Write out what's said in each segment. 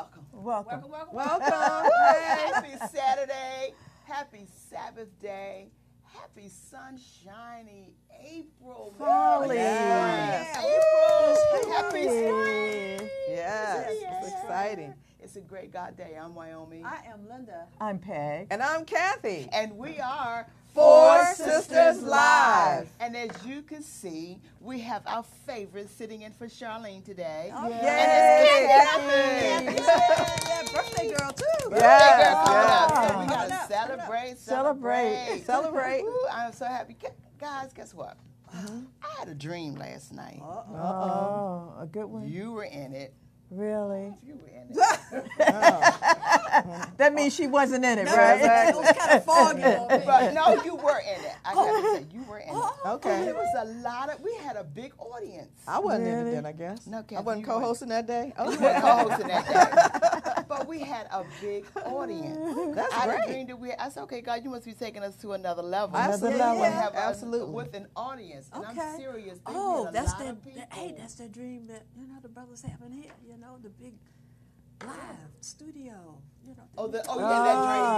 Welcome. Happy Saturday. Happy Sabbath day. Happy sunshiny April. Folly. Yes. April. Happy spring. Yes, it's exciting. It's a great God day. I'm Wyoming. I am Linda. I'm Peg. And I'm Kathy. And we are Four Sisters Live. And as you can see, we have our favorite sitting in for Charlene today. Oh, Yay, And it's Kathy. Yeah, birthday girl too. Birthday girl coming yeah. up. So we Coming got to up. celebrate. Celebrate. Ooh, I'm so happy. Guys, guess what? I had a dream last night. Oh, a good one. You were in it. Really? You were in it. That means she wasn't in it, No, right? it was kind of foggy on me. But no, you were in it. I got to say, you were in it. Okay. There was a lot of, we had a big audience. I wasn't in Really? it then, I guess. No, Kathy, I wasn't you weren't. co-hosting that day. Oh, You weren't co-hosting that day. But we had a big audience. That's I great. dreamed that I said, okay, God, you must be taking us to another level. Absolutely. level. We have Absolutely. with an audience. And Okay. I'm serious. They Oh, had a that's lot the of people. hey, that's the dream that the brothers having here. The big live studio. yeah, that dream.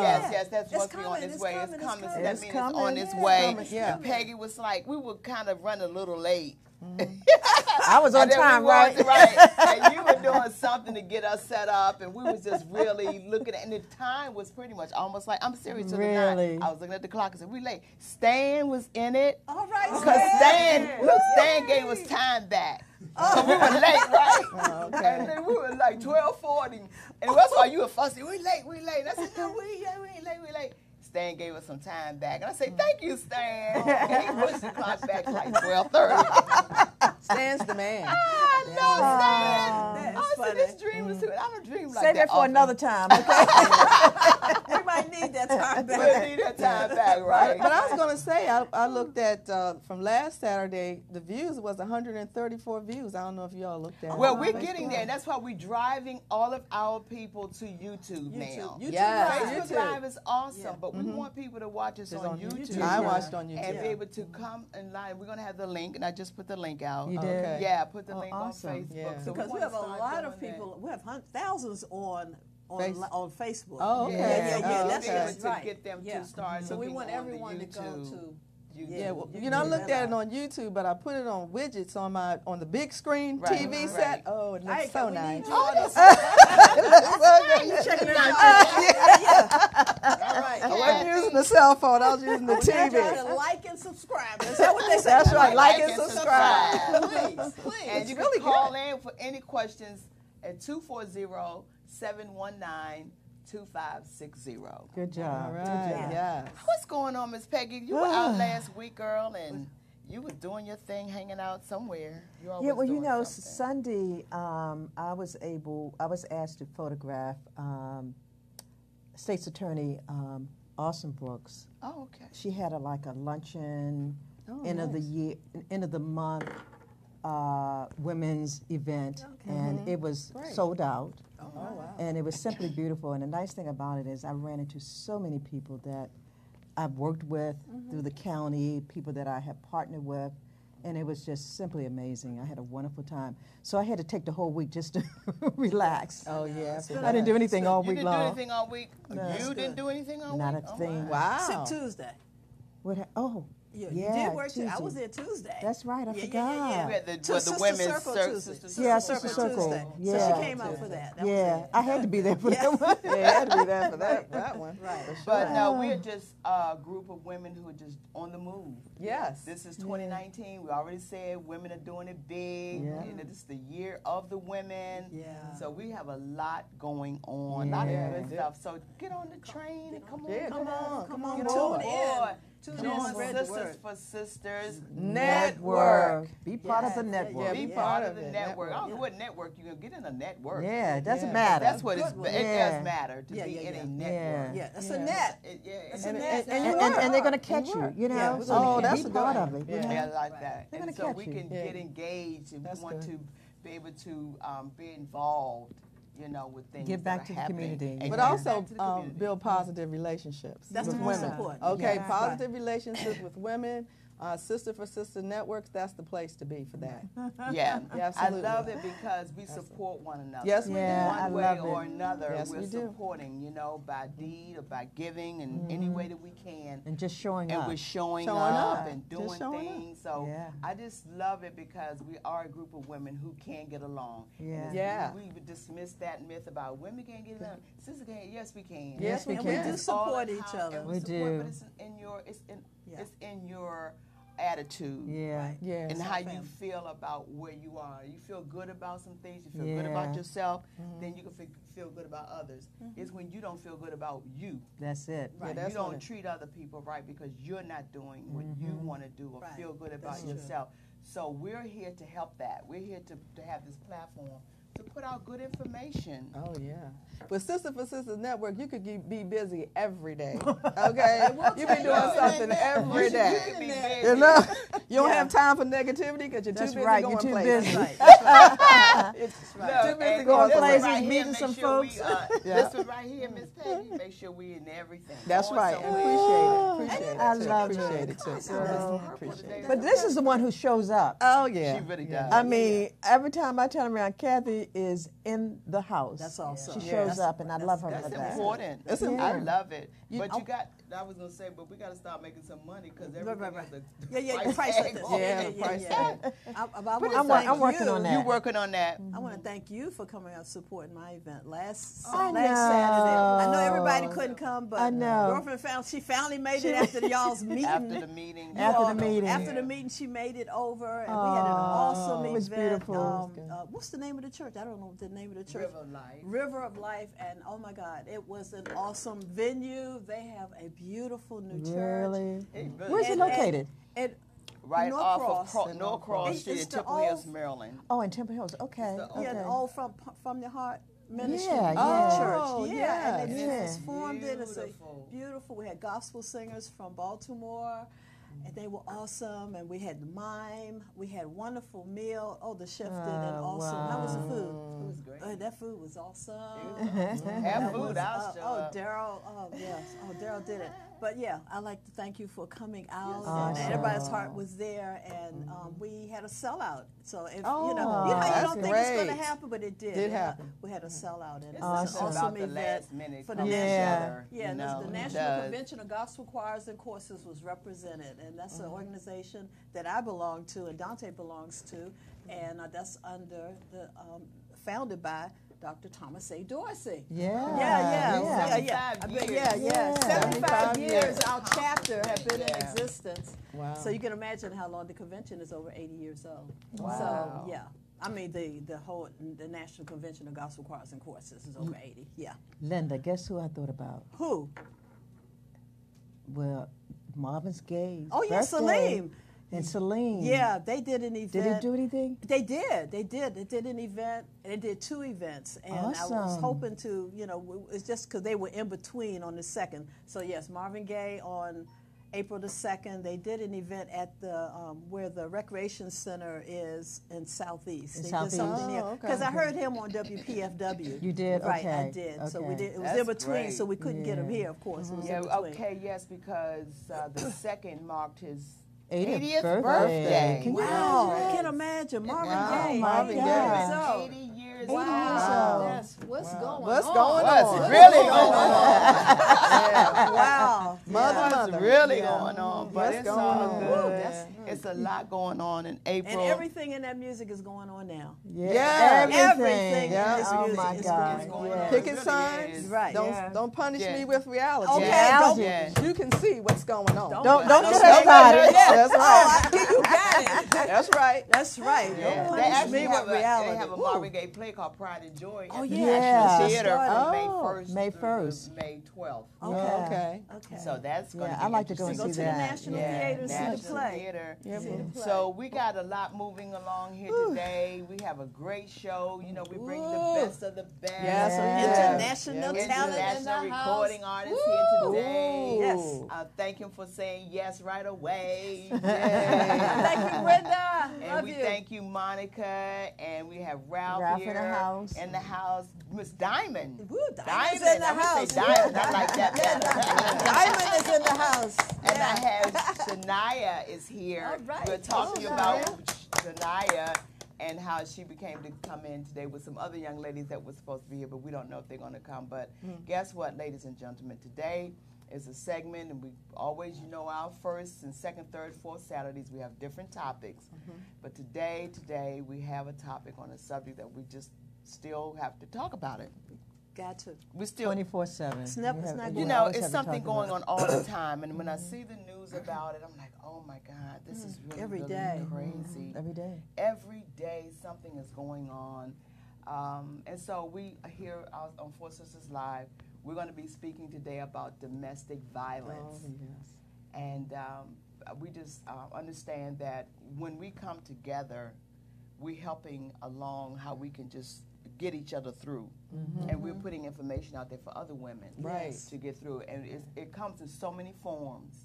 Yes, that's It's supposed to be on coming, its it's way. coming, It's it's coming. So coming. that It's means it's on coming, its yeah. way. Coming, yeah. And Peggy was like, we were kind of running a little late. I was on And then time, we right? was, right. And you were doing something to get us set up, and we was just really looking at, and the time was pretty much almost like, I'm serious to the Really? time. I was looking at the clock and said, we late. Stan was in it. All right, Because Stan gave us time back. So we were late, right? Oh, okay. And then we were like 12:40. And that's why you were fussing. We late. And I said, no, we ain't late. Stan gave us some time back. And I said, thank you, Stan. And he pushed the clock back to like 12:30. Stan's the man. I love Stan. That is I said, funny. this dream is I don't dream like Say that for often. another time, okay? We might need that time We'll back. need that time back, right? But I was going to say, I looked at, from last Saturday, the views was 134 views. I don't know if y'all looked at it. Well, we're getting there, and that's why we're driving all of our people to YouTube now. YouTube Yes. Live. Facebook YouTube. Live is awesome, Yeah. but we want people to watch us It's on YouTube. I watched on YouTube. And be able to come and live. We're going to have the link, and I just put the link out. You did? Okay. Yeah, I put the Oh, link awesome. on Facebook. Yeah. So Because we wanna have a start lot of doing that. people. We have thousands on Facebook. Oh, okay. Yeah. Oh, That's okay. just to right. get them Yeah. to start So we looking want on the everyone to go YouTube. to. Yeah, well, You I can looked do at it that. on YouTube, but I put it on widgets on the big screen Right, TV right. set. Oh, it looks so we nice. need you on this. Checking it out. All right. I wasn't using the cell phone. I was using the We need y'all TV. to like and subscribe. Is that what they say? That's right. Like and subscribe. Please. And you can really call in for any questions at 240-719-2560. Good job. All Good right. job. Yeah. What's going on, Miss Peggy? You were out last week, girl, and you were doing your thing, hanging out somewhere. You're always Yeah, well, doing something. Sunday, I was asked to photograph State's Attorney Austin Brooks. Oh, okay. She had a luncheon, Oh, end of the nice. year, end of the month, women's event, and it was Great. sold out. Oh, wow. And it was simply beautiful. And the nice thing about it is I ran into so many people that I've worked with through the county, people that I have partnered with, and it was just simply amazing. I had a wonderful time. So I had to take the whole week just to relax. Oh, yeah. I didn't do anything all You week didn't do long. anything all week? No. You didn't do anything all Not week? a thing. Wow. Sick Tuesday. Oh, You yeah, did work Tuesday. I Tuesday. was there Tuesday. That's right. I Yeah, forgot. yeah, yeah. We had the, To what, the Sister women's Circle Tuesday. Sister Yeah, Circle. Sister Circle. Tuesday. So Yeah. she came out for that. That Yeah, was it. I had to be there for Yeah. that one. Yeah, you had to be there for that one. Right. For sure. But no, we're just a group of women who are just on the move. Yes. This is 2019. We already said women are doing it big. Yeah. You know, this is the year of the women. Yeah. So we have a lot going on, a lot Yeah. of good stuff. So get on the train and come on. Yeah, come on Get board. on board. Tune in. Join Spread the Sisters word. for Sisters. Network. Be part of the Yeah, network. Yeah, Be be part part of of the it. network. I don't know Yeah. what network you're going to get in a network. Yeah, it doesn't Yeah. matter. That's what it's, Good one. it Yeah. does matter to Yeah, be yeah, in yeah. a network. Yeah, it's Yeah. a net. Yeah, It's and- a net. And they're going to catch you, you know? Yeah, we're so gonna be catch you. part That's of a it. good You point. know? Yeah, I like that. They're And gonna so we catch you. can Yeah. get engaged and That's we want good. to be able to be involved, you know, with things. Give that back are to the happening. community. And But give also back to the community. build positive relationships That's with the most women. important. Okay, Yeah. positive relationships with women. Sister for Sister Networks, that's the place to be for that. Yeah, Yeah, I absolutely. love it because we support one another. Yes, we Yeah, do. I One way love or it. another, Yes, we're we do. supporting, you know, by deed or by giving in any way that we can. And just showing And up. we're showing Showing up up. and Just doing showing up. things. So Yeah. I just love it because we are a group of women who can get along. Yeah. And Yeah. We would dismiss that myth about women can't get along. Sisters can. Yes, we can. Yes, we And can. we do It's all support in each how- other. and We support, do. But it's in your Yeah. it's in your attitude. Yeah. Yes. And It's how our you family. feel about where you are. You feel good about some things. You feel good about Yeah. yourself. Then you can feel good about others. It's when you don't feel good about you. That's it. Yeah, Right. that's You when don't it- treat other people right because you're not doing what you want to do or Right. feel good about That's true. yourself. So we're here to help that. We're here to have this platform to put out good information. Oh, yeah. With Sister for Sister Network, you could be busy every day. Okay? You be doing something every day. You can be busy. You know? You don't have time for negativity because you're That's too busy right, going you're too places. busy. Right. That's right. It's Look, too busy and going this one places, right here, meeting make some sure we, folks. Yeah. This one right here, Miss Peggy, make sure we in everything. That's Going right. somewhere. Appreciate it. I too. love Appreciate it. it too. Girl. Appreciate it. But this is the one who shows up. Oh, yeah. She really does. I mean, every time I turn around, Kathy is in the house. That's awesome. She Yeah. shows That's- up, and I love her That's for that. important. It's I important. love it. You- But you got, I was going to say, but we got to start making some money because everything right. has a Yeah, the price tag of on Yeah, it. the price yeah. tag. I'm working on that. You working on that. I want to thank you for coming out supporting my event last I last Saturday. I know everybody know. couldn't come, but I know. girlfriend finally made it after y'all's meeting. After the meeting. After the you know, meeting. After the meeting, she made it over, and we had an awesome it was event. beautiful. What's the name of the church? I don't know the name of the church. River Life. River of Life, and oh my God, it was an awesome venue. They have a beautiful new church. Really? Hey, really. Where's it And- located? And Right off of Norcross. Norcross It's Street in the Temple Hills, old- Maryland. Oh, in Temple Hills. Okay. the- Okay. yeah, the old from the heart ministry Yeah, yeah. church. Yeah. And they Yeah. transformed it. It's a Beautiful. beautiful. We had gospel singers from Baltimore. And they were awesome, and we had the mime. We had a wonderful meal. Oh, the chef did an awesome. How was the food? It was great. That food was awesome. Have That food, was- I'll show up. Daryl. Oh, yes. Oh, Daryl did it. But yeah, I'd like to thank you for coming out. Awesome. And everybody's heart was there, and we had a sellout. So if Oh, you know how you that's don't think it's going great. to happen, but it did. Did We had a- happen. We had a sellout, and it It's was just an awesome about the event last minute for the coming Yeah. together. yeah, you this- know, the it National does. Convention of Gospel Choirs and Courses was represented, and that's an organization that I belong to and Dante belongs to, and that's under the founded by Dr. Thomas A. Dorsey. Yeah. Yeah. 75 years. Yeah. 75 75 years years. our chapter have been in Yeah. existence. Wow. So you can imagine how long the convention is over 80 years old. Wow. So yeah. I mean the National Convention of Gospel Choirs and Courses is over 80. Yeah. Linda, guess who I thought about? Who? Well, Marvin's Gaye's Oh yeah, birthday. Salim. And Celine. Yeah, they did an event. Did he do anything? They did. They did an event. And they did 2 events. And I was Awesome. hoping to, it's just because they were in between on the 2nd. So yes, Marvin Gaye on April the 2nd. They did an event at the where the recreation center is in Southeast. In They Southeast. did something there Oh, okay. because I heard him on WPFW. You did? Right, I Okay. did. So we Okay. did. It was That's in between, great. so we couldn't get him Yeah. here. Of course, it was Yeah, in between. okay, yes, because the second marked his 80th 80th birthday. Can you Wow, I imagine? can't imagine. Marvin Wow, Gaye. Marvin 80 Gaye. years Marvin, old. 80 years Wow. old. Yes, what's going on? What's going What's on? really going on? Wow. Mother. What's really going on? But What's it's going all on? good. That's- It's a lot going on in April. And everything in that music is going on now. Yeah. Everything Yeah. in this Oh music my is God. going Yeah. on. Picket It really signs. is. Right. Don't punish Yeah. me with reality. Okay, Yeah. don't- Yeah. You can see what's going on. Don't get Don't us get started. That's right. You got it. That's right. That's right. Yeah. Don't They punish actually me have with reality. They have a Marvin Gaye play called Pride and Joy Oh, at the yeah. Yeah. National Theater from Oh, May 1st May through 1st. May 12th. Okay. Yeah. Okay. Okay. So that's going Yeah, to I like to go and Go see to the that. National Yeah, Theater and see the National play. Theater. Yeah, See the play. So we got a lot moving along here today. We have a great show. You know, we bring the Ooh. best of the best. Yes, International Yeah, we talent in International the house. recording artists here today. Yes. Thank him for saying yes right away. Thank you, Brenda. And Love we you. thank you, Monica, and we have Ralph Ralph here in the house. in the house. Miss Diamond. Woo, Diamond's in the I'm gonna house. say Diamond. I like that better. Diamond is in the house. And I have Shania is here. All right. We're talking Oh, about Shania and how she became to come in today with some other young ladies that were supposed to be here, but we don't know if they're going to come. But guess what, ladies and gentlemen? Today is a segment, and we always, our first and second, third, fourth Saturdays, we have different topics. But today, we have a topic on a subject that we just still have to talk about it. Got to. We still 24/7. It's not going you to know, always it's have to something talk going about on all the time, and when I see the news about it, I'm like, oh my God, this is really, Every really day. crazy. every day. Every day something is going on. And so we are here on Four Sisters Live. We're going to be speaking today about domestic violence. Oh, yes. And we just understand that when we come together, we're helping along how we can just get each other through. And we're putting information out there for other women Right. to get through. And it comes in so many forms.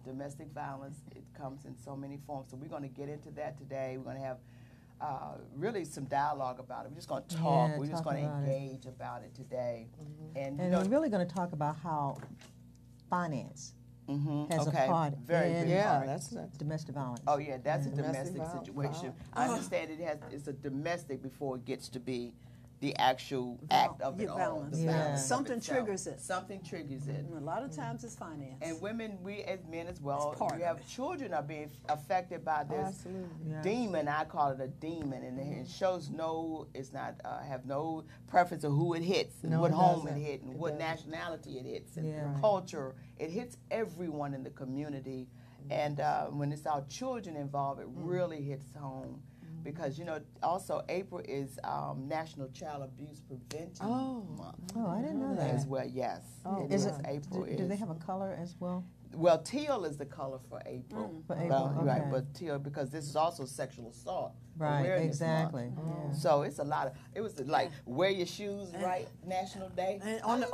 Domestic violence, it comes in so many forms. So we're going to get into that today. We're going to have really some dialogue about it. We're just going to talk. Yeah, We're just talk going to about it. engage about it today. And, And we're really going to talk about how finance has okay, a part very in big Yeah, part. that's domestic violence. Oh yeah, that's a Domestic domestic violence. situation. I understand it's a domestic before it gets to be the actual act of it Yeah, all. violence. The Yeah. violence of Something itself. triggers it. Something triggers it. A lot of times it's finance. And women, we as men as well, It's part we of have it. children are being affected by this Absolutely. Yeah. demon. I call it a demon, and it shows it's not have no preference of who it hits, and No, what it home doesn't. it hit, and It what doesn't. nationality it hits, and Yeah. Right. culture. It hits everyone in the community, and when it's our children involved, it really hits home. Because also April is National Child Abuse Prevention Month Oh, I didn't know as that. well. Yes, Oh, it Is is. it? April Do they is. have a color as well? Well, teal is the color for April. For Well, April, right, okay. but teal because this is also sexual assault Right, awareness exactly. month. Yeah. So it's a lot of. It was like wear your shoes right, National Day. And I didn't know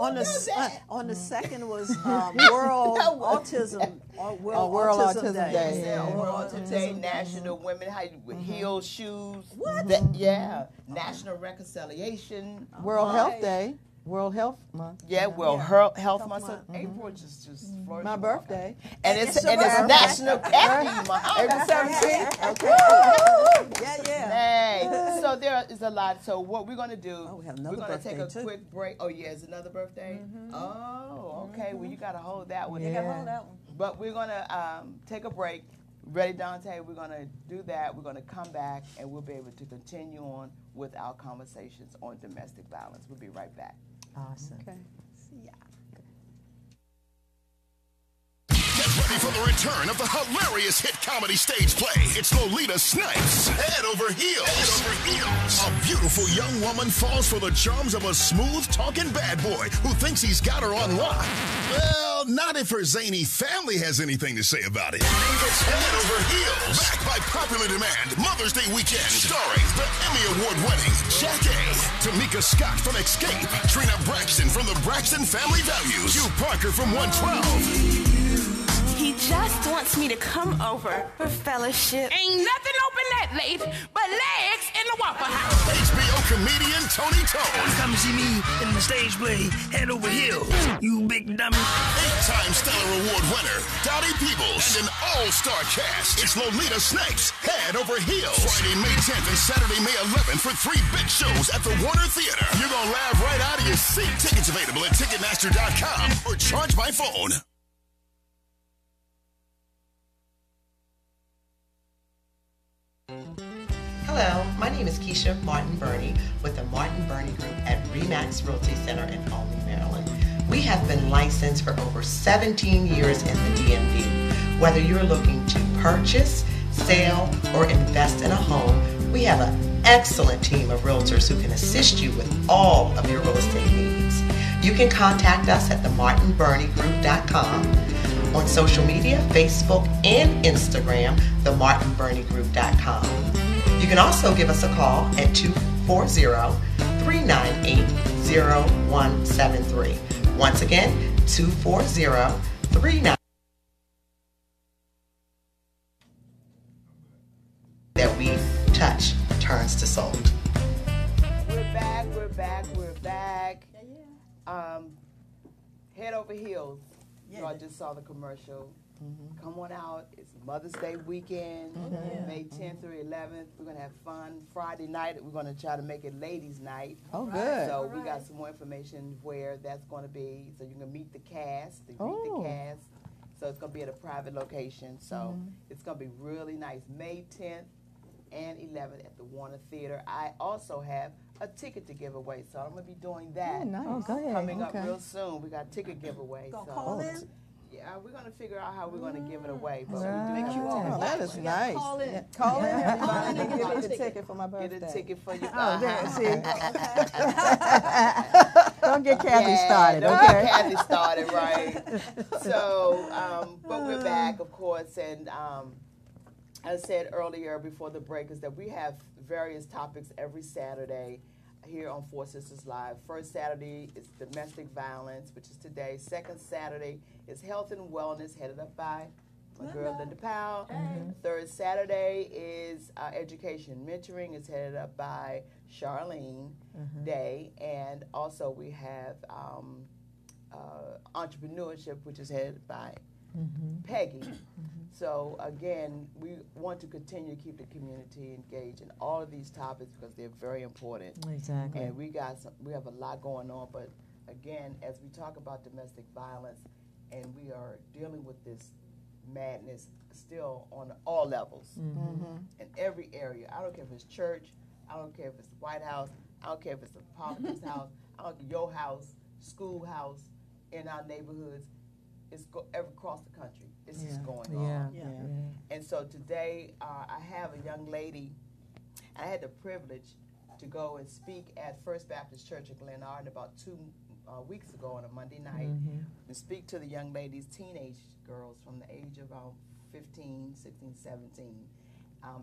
that. on the second was World Autism World Autism Day. Day. Yeah, World Today, National Women with heel shoes. What? National Reconciliation. World Health Day. World Health Month. Yeah, well, Yeah. Health Month. So April just flourishing. My birthday. And it's It's your birthday. National Khaki Month. April 17th. Okay. Yeah. Hey, so there is a lot. So what we're going to do, Oh, we have another we're going to take birthday, a too. quick break. Oh, yeah, it's another birthday? Oh, okay. Well, you got to hold that one. You Yeah. gotta hold that one. But we're going to take a break. Ready, Dante? We're going to do that. We're going to come back, and we'll be able to continue on with our conversations on domestic violence. We'll be right back. Awesome. Okay. See ya. Get ready for the return of the hilarious hit comedy stage play. It's Lolita Snipes, Head Over Heels. Head Over Heels. A beautiful young woman falls for the charms of a smooth-talking bad boy who thinks he's got her on lock. Well, not if her zany family has anything to say about it. It's Head Over Heels. Back by popular demand, Mother's Day weekend. Starring the Emmy Award-winning Jack A., Tamika Scott from Escape, Trina Braxton from the Braxton Family Values, Hugh Parker from 112. He He just wants me to come over for fellowship. Ain't nothing open that late but legs in the Waffle House. HBO comedian Tony Tone. Come see me in the stage play Head Over Heels, you big dummy. 8-time Stellar Award winner Dottie Peebles and an all-star cast. It's Lolita Snipes, Head Over Heels. Friday, May 10th and Saturday, May 11th for 3 big shows at the Warner Theater. You're gonna laugh right out of your seat. Tickets available at Ticketmaster.com or charge by phone. Hello, my name is Keisha Martin Burney with the Martin Burney Group at RE/MAX Realty Center in Albany, Maryland. We have been licensed for over 17 years in the DMV. Whether you're looking to purchase, sell, or invest in a home, we have an excellent team of realtors who can assist you with all of your real estate needs. You can contact us at themartinburneygroup.com. On social media, Facebook and Instagram, themartinburneygroup.com. You can also give us a call at 240-398-0173. Once again, 240-398. That we touch turns to sold. We're back. Head Over Heels. You know, I just saw the commercial. Come on out. It's Mother's Day weekend, May 10th through 11th. We're going to have fun. Friday night, we're going to try to make it ladies' night. Oh, good. So we got some more information where that's going to be. So you can meet the cast. So it's going to be at a private location. So it's going to be really nice. May 10th and 11th at the Warner Theater. I also have a ticket to give away, so I'm going to be doing that. Oh, nice. Oh, go ahead. Coming up real soon. We got a ticket giveaway. Gonna So. call in? Yeah, we're going to figure out how we're going to give it away. But Right. we do have a Oh, ticket. that is nice. Call in. Call in, everybody, Call in and and give get me a a ticket. ticket for my birthday. Get a ticket for your Oh, there, see. Okay. Don't get Kathy started, don't okay? get Kathy started, right? So, but we're back, of course, and as I said earlier before the break, is that we have various topics every Saturday here on Four Sisters Live. First Saturday is domestic violence, which is today. Second Saturday is health and wellness, headed up by my girl Linda Powell. Third Saturday is education mentoring, is headed up by Charlene Day. And also we have entrepreneurship, which is headed by Peggy. So again, we want to continue to keep the community engaged in all of these topics because they're very important. Exactly. And we have a lot going on, but again, as we talk about domestic violence, and we are dealing with this madness still on all levels, in every area. I don't care if it's church, I don't care if it's the White House, I don't care if it's the politics house, I don't care your house, schoolhouse, in our neighborhoods. It's across the country. This is going on. And so today, I have a young lady. I had the privilege to go and speak at First Baptist Church in Glen Arden about 2 weeks ago on a Monday night, and speak to the young ladies, teenage girls from the age of 15, 16, 17,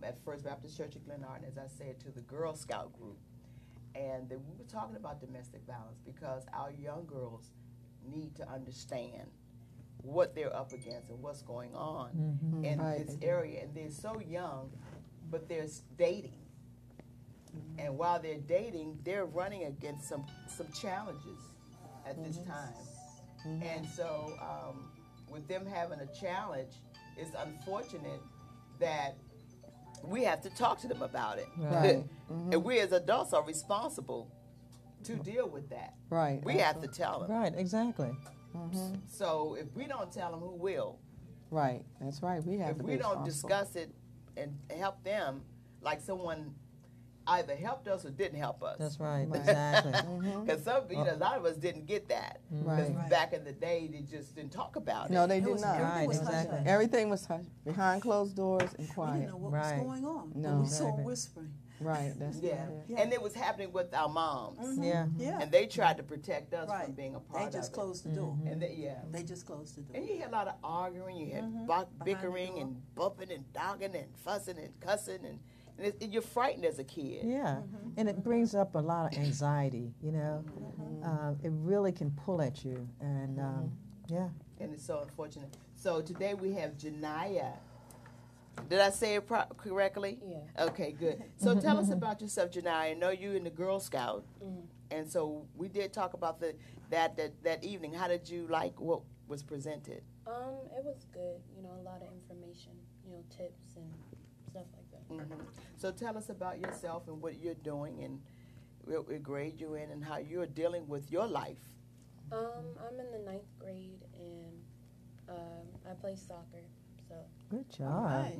at First Baptist Church in Glen Arden, as I said, to the Girl Scout group. And we were talking about domestic violence because our young girls need to understand what they're up against and what's going on in this area. And they're so young, but they're dating. And while they're dating, they're running against some challenges at this time. And so with them having a challenge, it's unfortunate that we have to talk to them about it. Right. And we as adults are responsible to deal with that. Right. We have to tell them. Right, exactly. So if we don't tell them, who will? Right. That's right. We have If to we be don't responsible. discuss it and help them, like someone either helped us or didn't help us. That's right, Right. exactly. Because a lot of us didn't get that. Because Right. back in the day, they just didn't talk about it. No, they did not. Right, was exactly. hush-hush. Everything was hush, behind closed doors and We didn't quiet. know what Right. was going on. No. But we saw Exactly. whispering. Right. That's Yeah. it. And it was happening with our moms. Yeah. Yeah. And they tried to protect us Right. from being a They part just of closed the door. it. And they, They just closed the door. And you had a lot of arguing, you had bickering door. and bumping and dogging and fussing and cussing, and you're frightened as a kid. Yeah, and it brings up a lot of anxiety, you know. It really can pull at you, and Yeah. And it's so unfortunate. So today we have Janiyah. Did I say it correctly? Yeah. Okay, good. So tell us about yourself, Janiyah. I know you in the Girl Scout, and so we did talk about that evening. How did you like what was presented? It was good. You know, a lot of information. You know, tips and stuff like that. So tell us about yourself and what you're doing, and what grade you're in, and how you're dealing with your life. I'm in the 9th grade, and I play soccer. So. Good job. Right.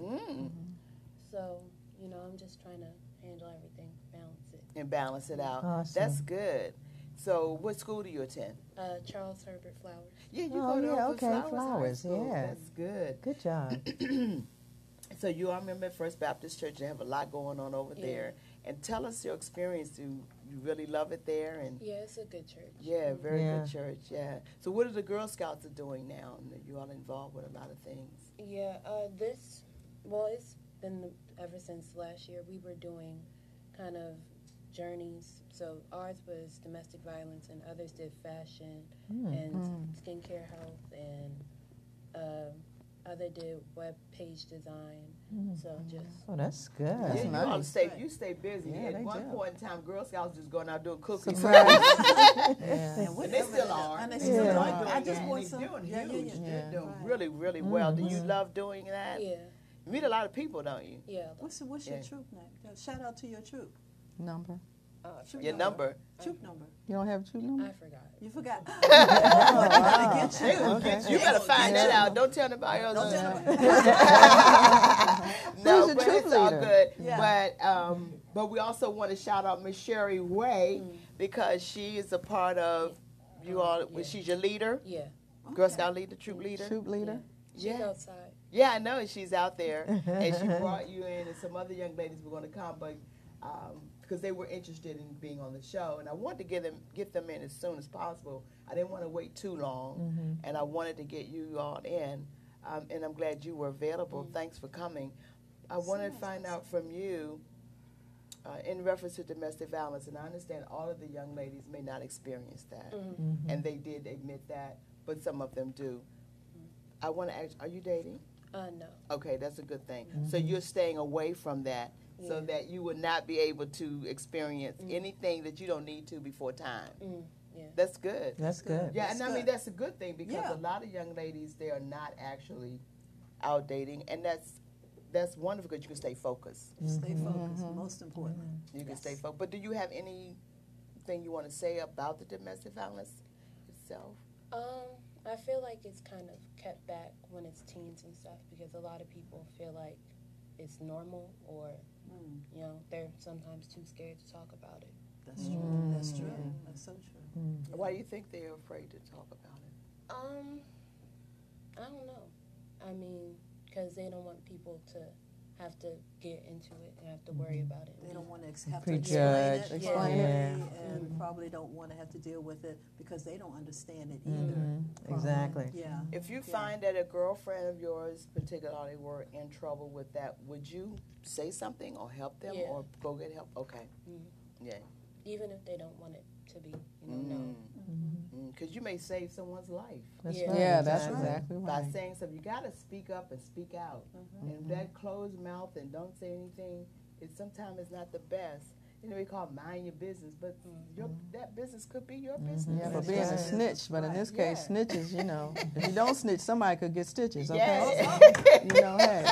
So, you know, I'm just trying to handle everything, balance it. And balance it out. Awesome. That's good. So what school do you attend? Charles Herbert Flowers. Yeah, you Oh, go to yeah, Oakwood okay, High Flowers, School. yeah. That's good. Good job. So you are a member of First Baptist Church. They have a lot going on over there. And tell us your experience. Do you really love it there? And Yeah, it's a good church. yeah, very Yeah. good church. Yeah. So what are the Girl Scouts are doing now? And you all involved with a lot of things. Yeah, it's been ever since last year. We were doing kind of journeys. So ours was domestic violence, and others did fashion and skincare health, and other did web page design. So just Oh, that's good. Yeah, you all stay busy. Yeah, At they one do. point in time, Girl Scouts just going out doing cookies. Yeah. And they still are. And they They still still are. are doing I just that. bought They're some. doing Yeah, huge. yeah, yeah. They're doing Right. really, really well. Do you love doing that? yeah, You meet a lot of people, don't you? yeah. What's your Yeah. troop name? Shout out to your troop. Number. Troop Your number. Troop number. You don't have a troop number? I forgot. You forgot. They will get you. You better find that out. Don't tell nobody else. Don't tell No, Who's your but troop it's all leader? good. Yeah. But we also want to shout out Miss Sherry Way because she is a part of you all. Yeah. She's your leader, Yeah, Girl Scout leader, troop leader. Troop leader? she's Yeah. outside. Yeah, I know she's out there, and she brought you in, and some other young ladies were going to come, but because they were interested in being on the show, and I wanted to get them in as soon as possible. I didn't want to wait too long, and I wanted to get you all in, and I'm glad you were available. Thanks for coming. I wanted to find out from you in reference to domestic violence, and I understand all of the young ladies may not experience that, and they did admit that, but some of them do. I want to ask, are you dating? No. Okay, that's a good thing. So you're staying away from that so that you would not be able to experience anything that you don't need to before time. Yeah. That's good. That's good. Yeah, and I mean, that's a good thing because Yeah. a lot of young ladies, they are not actually out dating, and that's wonderful because you can stay focused. Stay focused. Most important. You can stay focused. But do you have anything you want to say about the domestic violence itself? I feel like it's kind of kept back when it's teens and stuff because a lot of people feel like it's normal or, you know, they're sometimes too scared to talk about it. That's true. That's true. That's so true. Why do you think they're afraid to talk about it? I don't know. I mean, because they don't want people to have to get into it and have to worry about it. They don't want to have to Prejudge. explain it, Explain it. and probably don't want to have to deal with it because they don't understand it either. Exactly. Yeah. If you find that a girlfriend of yours particularly were in trouble with that, would you say something or help them Yeah. or go get help? Okay. Yeah. Even if they don't want it to be, you know, known. Because you may save someone's life That's Yeah. right. Yeah, that's exactly. exactly by right. saying something. You got to speak up and speak out. And that closed mouth and don't say anything, sometimes it's not the best. You know, we call it mind your business, but that business could be your business. Yeah, for That's being a right. snitch, but in this case, Yeah. snitches, you know, if you don't snitch, somebody could get stitches, okay? Yeah. You know, hey.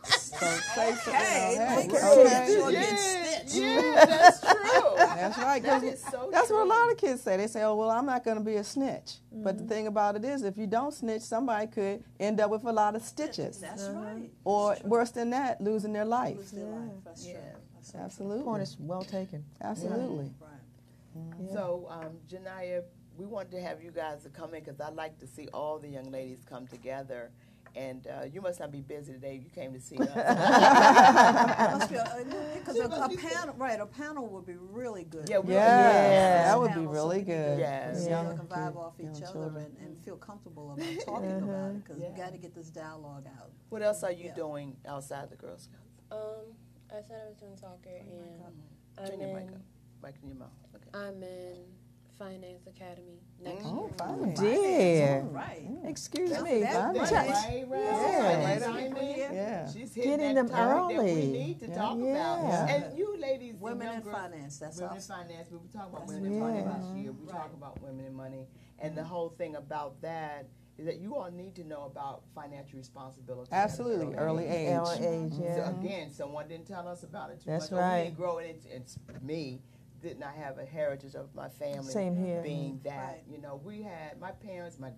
So say something, Hey, you make know, sure hey. you're Okay. getting stitched. Yeah, that's true. That's right. 'cause That is so that's what a true. lot of kids say. They say, oh, well, I'm not going to be a snitch. But the thing about it is, if you don't snitch, somebody could end up with a lot of stitches. That's right. Or worse than that, losing their life. Lose their life. That's true. Yeah. That's right. Absolutely. Point is well taken. Absolutely. Right. So, Janiyah, we wanted to have you guys to come in because I like to see all the young ladies come together. And you must not be busy today. You came to see us. Must be because a panel, right? A panel would be really good. Yeah, we- Yeah, that would be Panel, so really we can good. Yes. So Young y'all can vibe kid- off young each other children. and feel comfortable about talking about it because we got to get this dialogue out. What else are you doing outside the Girl Scouts? I said I was doing soccer, and Turn your mic up. Mic in your mouth. Okay. I'm in Finance Academy next Oh, year. fine. Dear. Right. Excuse That's me. that big. Yeah. She's hitting Getting that them topic that we early. need to talk Yeah. about. And you ladies, Women young in girls, finance. That's women in awesome. finance. We were talking about women in finance Yeah. last year. We talk about women in money, and the whole thing about that is that you all need to know about financial responsibility. at an Absolutely, early age. Early age, So yeah. again, someone didn't tell us about it too That's much. Or we right. didn't grow it. It's me. Did not have a heritage of my family Same here. being that. Right. You know, we had my parents, my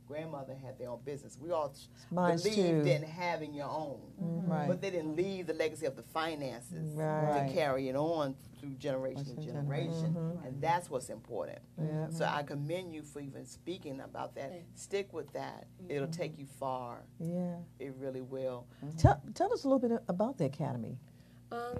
grandmother had their own business. We all Mine's believed too. in having your own, Right. but they didn't leave the legacy of the finances Right. to carry it on through generation to generation, and that's what's important. Yeah. So I commend you for even speaking about that. Stick with that; it'll take you far. Yeah. It really will. Tell us a little bit about the academy.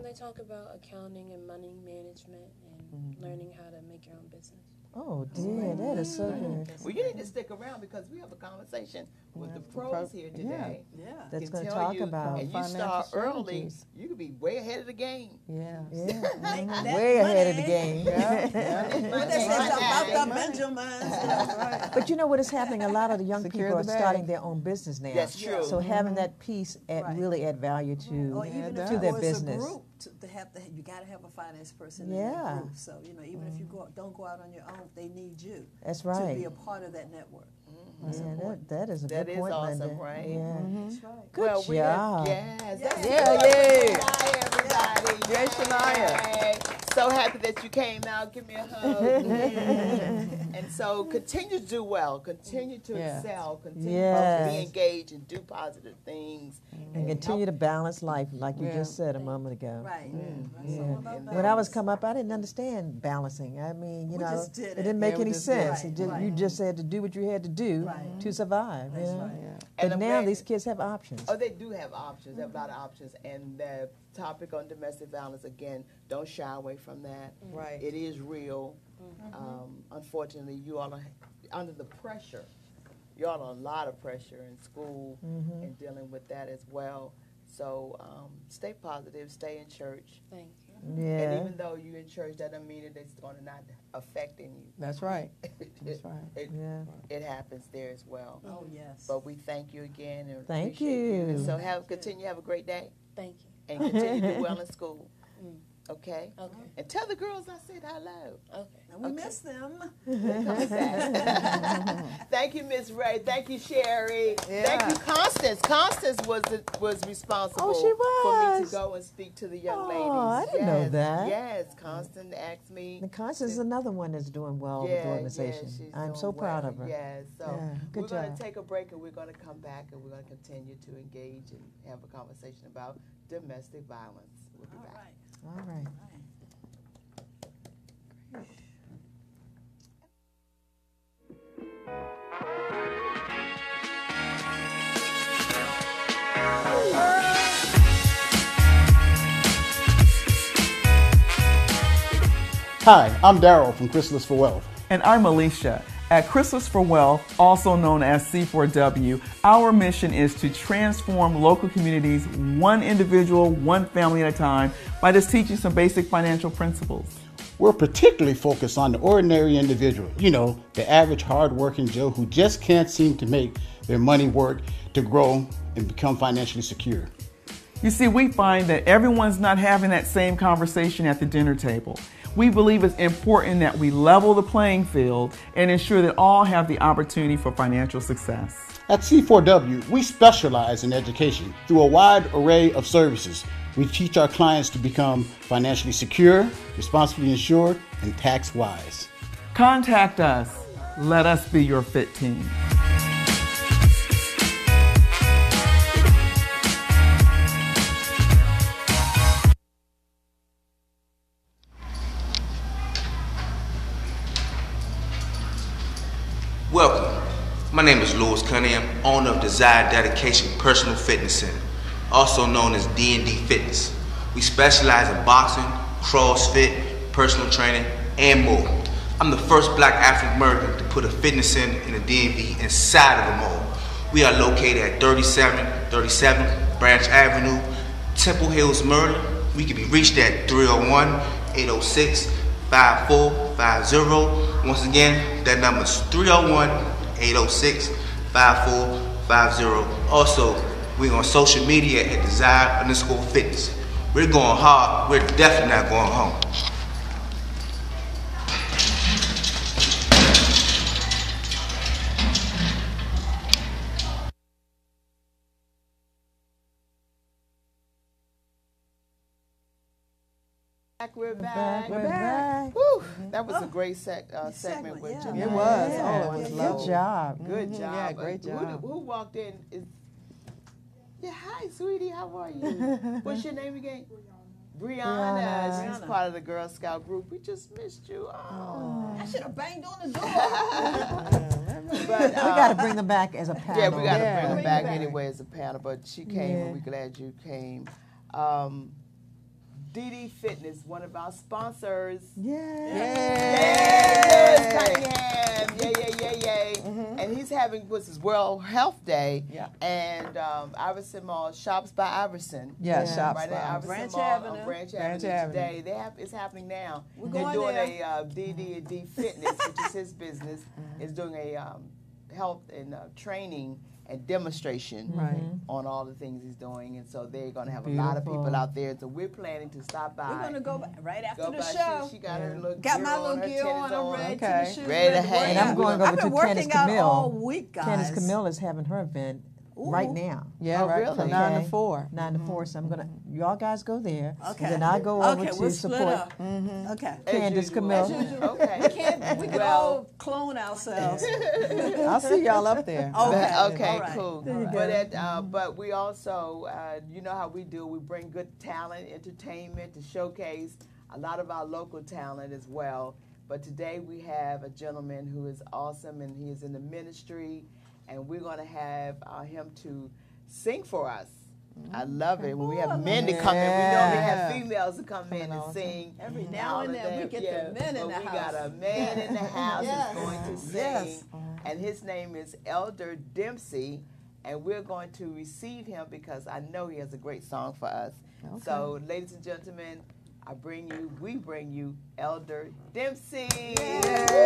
They talk about accounting and money management and learning how to make your own business. Oh dear, that is so good. Well, you need to stick around because we have a conversation with the pros here today. Yeah. That's Can going to tell talk you, about and you financial start early, strategies. you could be way ahead of the game. Yeah. yeah. Way ahead of the game. What they say about the Benjamins. Right. But you know what is happening? A lot of the young Secure people are the bag. starting their own business now. That's true. So having that piece really add value Or to even Yeah, if to you their go as business. a group, you got to have a finance person in Yeah. that group. So even if you don't go out on your own, they need you That's to right. be a part of that network. Yeah, that is a That good is point, awesome, Linda. right? Yeah. That's right. Good Well, job. Yes. Yeah. Hi, everybody. Yay, Shania. Yay. So happy that you came out. Give me a hug. And so continue to do well. Continue to excel. Continue to be Yes. engaged and do positive things. And continue to balance life, like you just said a moment ago. Right. Yeah. It's all about When I was balance. come up, I didn't understand balancing. I mean, you We know, just did it it. didn't make Yeah, we any just did it. sense. Right, You just had to do what you had to do Right. to survive. That's you know? right. And But I'm now glad- these kids have options. Oh, they do have options. They have a lot of options. And the topic on domestic violence, again, don't shy away from that. Right. It is real. Unfortunately, you all are under the pressure. You all are a lot of pressure in school and dealing with that as well. So stay positive, stay in church. Thank you. And Yeah. even though you're in church, that doesn't mean that it's going to not affecting you. That's right. That's right. Yeah. It happens there as well. Oh, yes. But we thank you again and Thank appreciate you. And you. so continue to have a great day. Thank you. And continue to do well in school. Okay? Okay. And tell the girls I said hello. Okay. And we miss them. Thank you, Miss Ray. Thank you, Sherry. Yeah. Thank you, Constance. Constance was responsible Oh, she for me was. to go and speak to the young Oh, ladies. I didn't know that. Yes, Constance asked me. And Constance is another one that's doing well with the organization. she's I'm doing so proud well. of her. Yes, so Yeah, good we're going job. to take a break and we're going to come back and we're going to continue to engage and have a conversation about domestic violence. We'll be All back. right. All right. Hi, I'm Daryl from Chrysalis for Wealth. And I'm Alicia. At Chrysalis for Wealth, also known as C4W, our mission is to transform local communities one individual, one family at a time by just teaching some basic financial principles. We're particularly focused on the ordinary individual, the average hard-working Joe who just can't seem to make their money work to grow and become financially secure. You see, we find that everyone's not having that same conversation at the dinner table. We believe it's important that we level the playing field and ensure that all have the opportunity for financial success. At C4W, we specialize in education through a wide array of services. We teach our clients to become financially secure, responsibly insured, and tax-wise. Contact us. Let us be your fit team. Welcome. My name is Louis Cunningham, owner of Desire Dedication Personal Fitness Center, also known as D&D Fitness. We specialize in boxing, CrossFit, personal training, and more. I'm the first black African American to put a fitness center in the DMV inside of a mall. We are located at 3737 Branch Avenue, Temple Hills, Maryland. We can be reached at 301-806-5655. 301-806-5450. Once again, that number is 301-806-5450. Also, we're on social media at Desire_Fitness. We're going hard. We're definitely not going home. We're back. We're back. Whew, that was a great segment with Janelle. It was. Yeah. Oh, it was Good lovely. job. Good job. Yeah, great job. Who walked in? Yeah, hi, sweetie. How are you? What's your name again? Brianna. She's part of the Girl Scout group. We just missed you. Oh. I should have banged on the door. But, we got to bring them back as a panel. Yeah, we got to bring them back anyway as a panel. But she came, and we're glad you came. DD Fitness, one of our sponsors. Yes, Cunningham. Yay. And he's having his World Health Day. Yeah. And Iverson Mall, Shops by Iverson. Yeah, Shops right by Iverson Branch Mall, Avenue. Branch Avenue today. It's happening now. They're doing a DD Fitness, which is his business, is doing a health and training and demonstration on all the things he's doing, and so they're going to have a lot of people out there. So we're planning to stop by. We're going to go right after the show. She got her little got gear my on, little her gear tennis on. I'm ready to the shoes. Ready to hang. And I'm going over to Candace Camille. All week, guys. Candace Camille is having her event right now. Yeah, right. Really? From 9 to 4. 9 to 4. So I'm gonna, y'all guys go there. Okay. And then I go over to we'll support Okay. Candace Camille. Okay. We can all clone ourselves. I'll see y'all up there. Okay, right. cool. But we also, you know how we do. We bring good talent, entertainment to showcase a lot of our local talent as well. But today we have a gentleman who is awesome, and he is in the ministry, and we're going to have him to sing for us. I love it when we have men to come in. We normally have females to come in and sing. Every now and then we get the men in the house. We got a man in the house who's going to sing, and his name is Elder Dempsey, and we're going to receive him because I know he has a great song for us. Okay. So, ladies and gentlemen, we bring you Elder Dempsey. Yeah.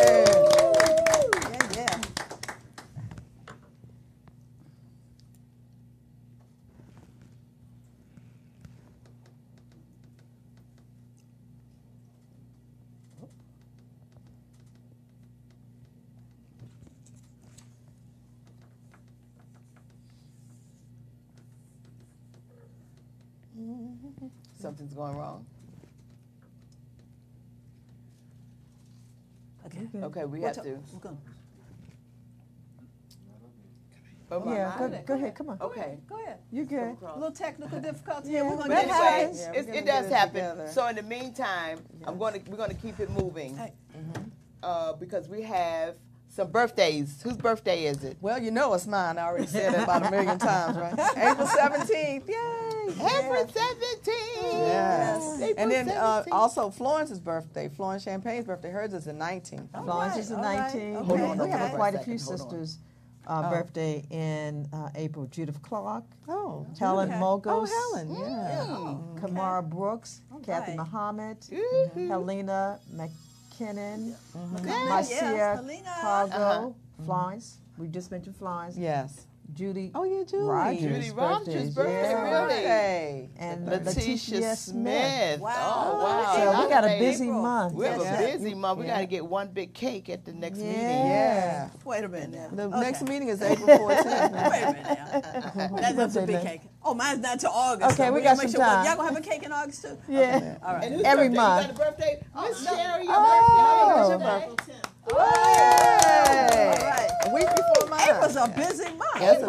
Something's going wrong. Okay, we have to. Go ahead, come on. Okay. Go ahead. You good. A little technical difficulty. Yeah, we're but going to anyway, it does happen. So in the meantime, we're going to keep it moving because we have some birthdays. Whose birthday is it? Well, you know it's mine. I already said it about 1,000,000 times, right? April 17th. Yay! April 17th. Yes. April And then 17th. also Florence's birthday. Florence Champagne's birthday. Hers is the 19th. Florence is the 19th. Okay. We have quite a few sisters' birthday in April. Judith Clark. Oh. Helen Mogos. Oh, Helen, yeah. Kamara Brooks. Kathy Muhammad. Helena McKinnon. Marcia Cargo. Florence. We just mentioned Florence. Yes. Judy. Oh, yeah, Judy. Judy Rogers' birthday. And Letitia Smith. Wow. Oh, wow. So we got a busy month. We have a busy month. We got to get one big cake at the next meeting. Yeah. Wait a minute now. The next meeting is April 14th. Wait a minute now. That's a big cake. Oh, mine's not till August. Okay, we got some time. Y'all going to have a cake in August, too? Yeah. Okay. All right. And whose Every birthday? month. You got a birthday? Miss Sherry, your Oh. birthday. All right. A week before mine. April's a busy month. I'm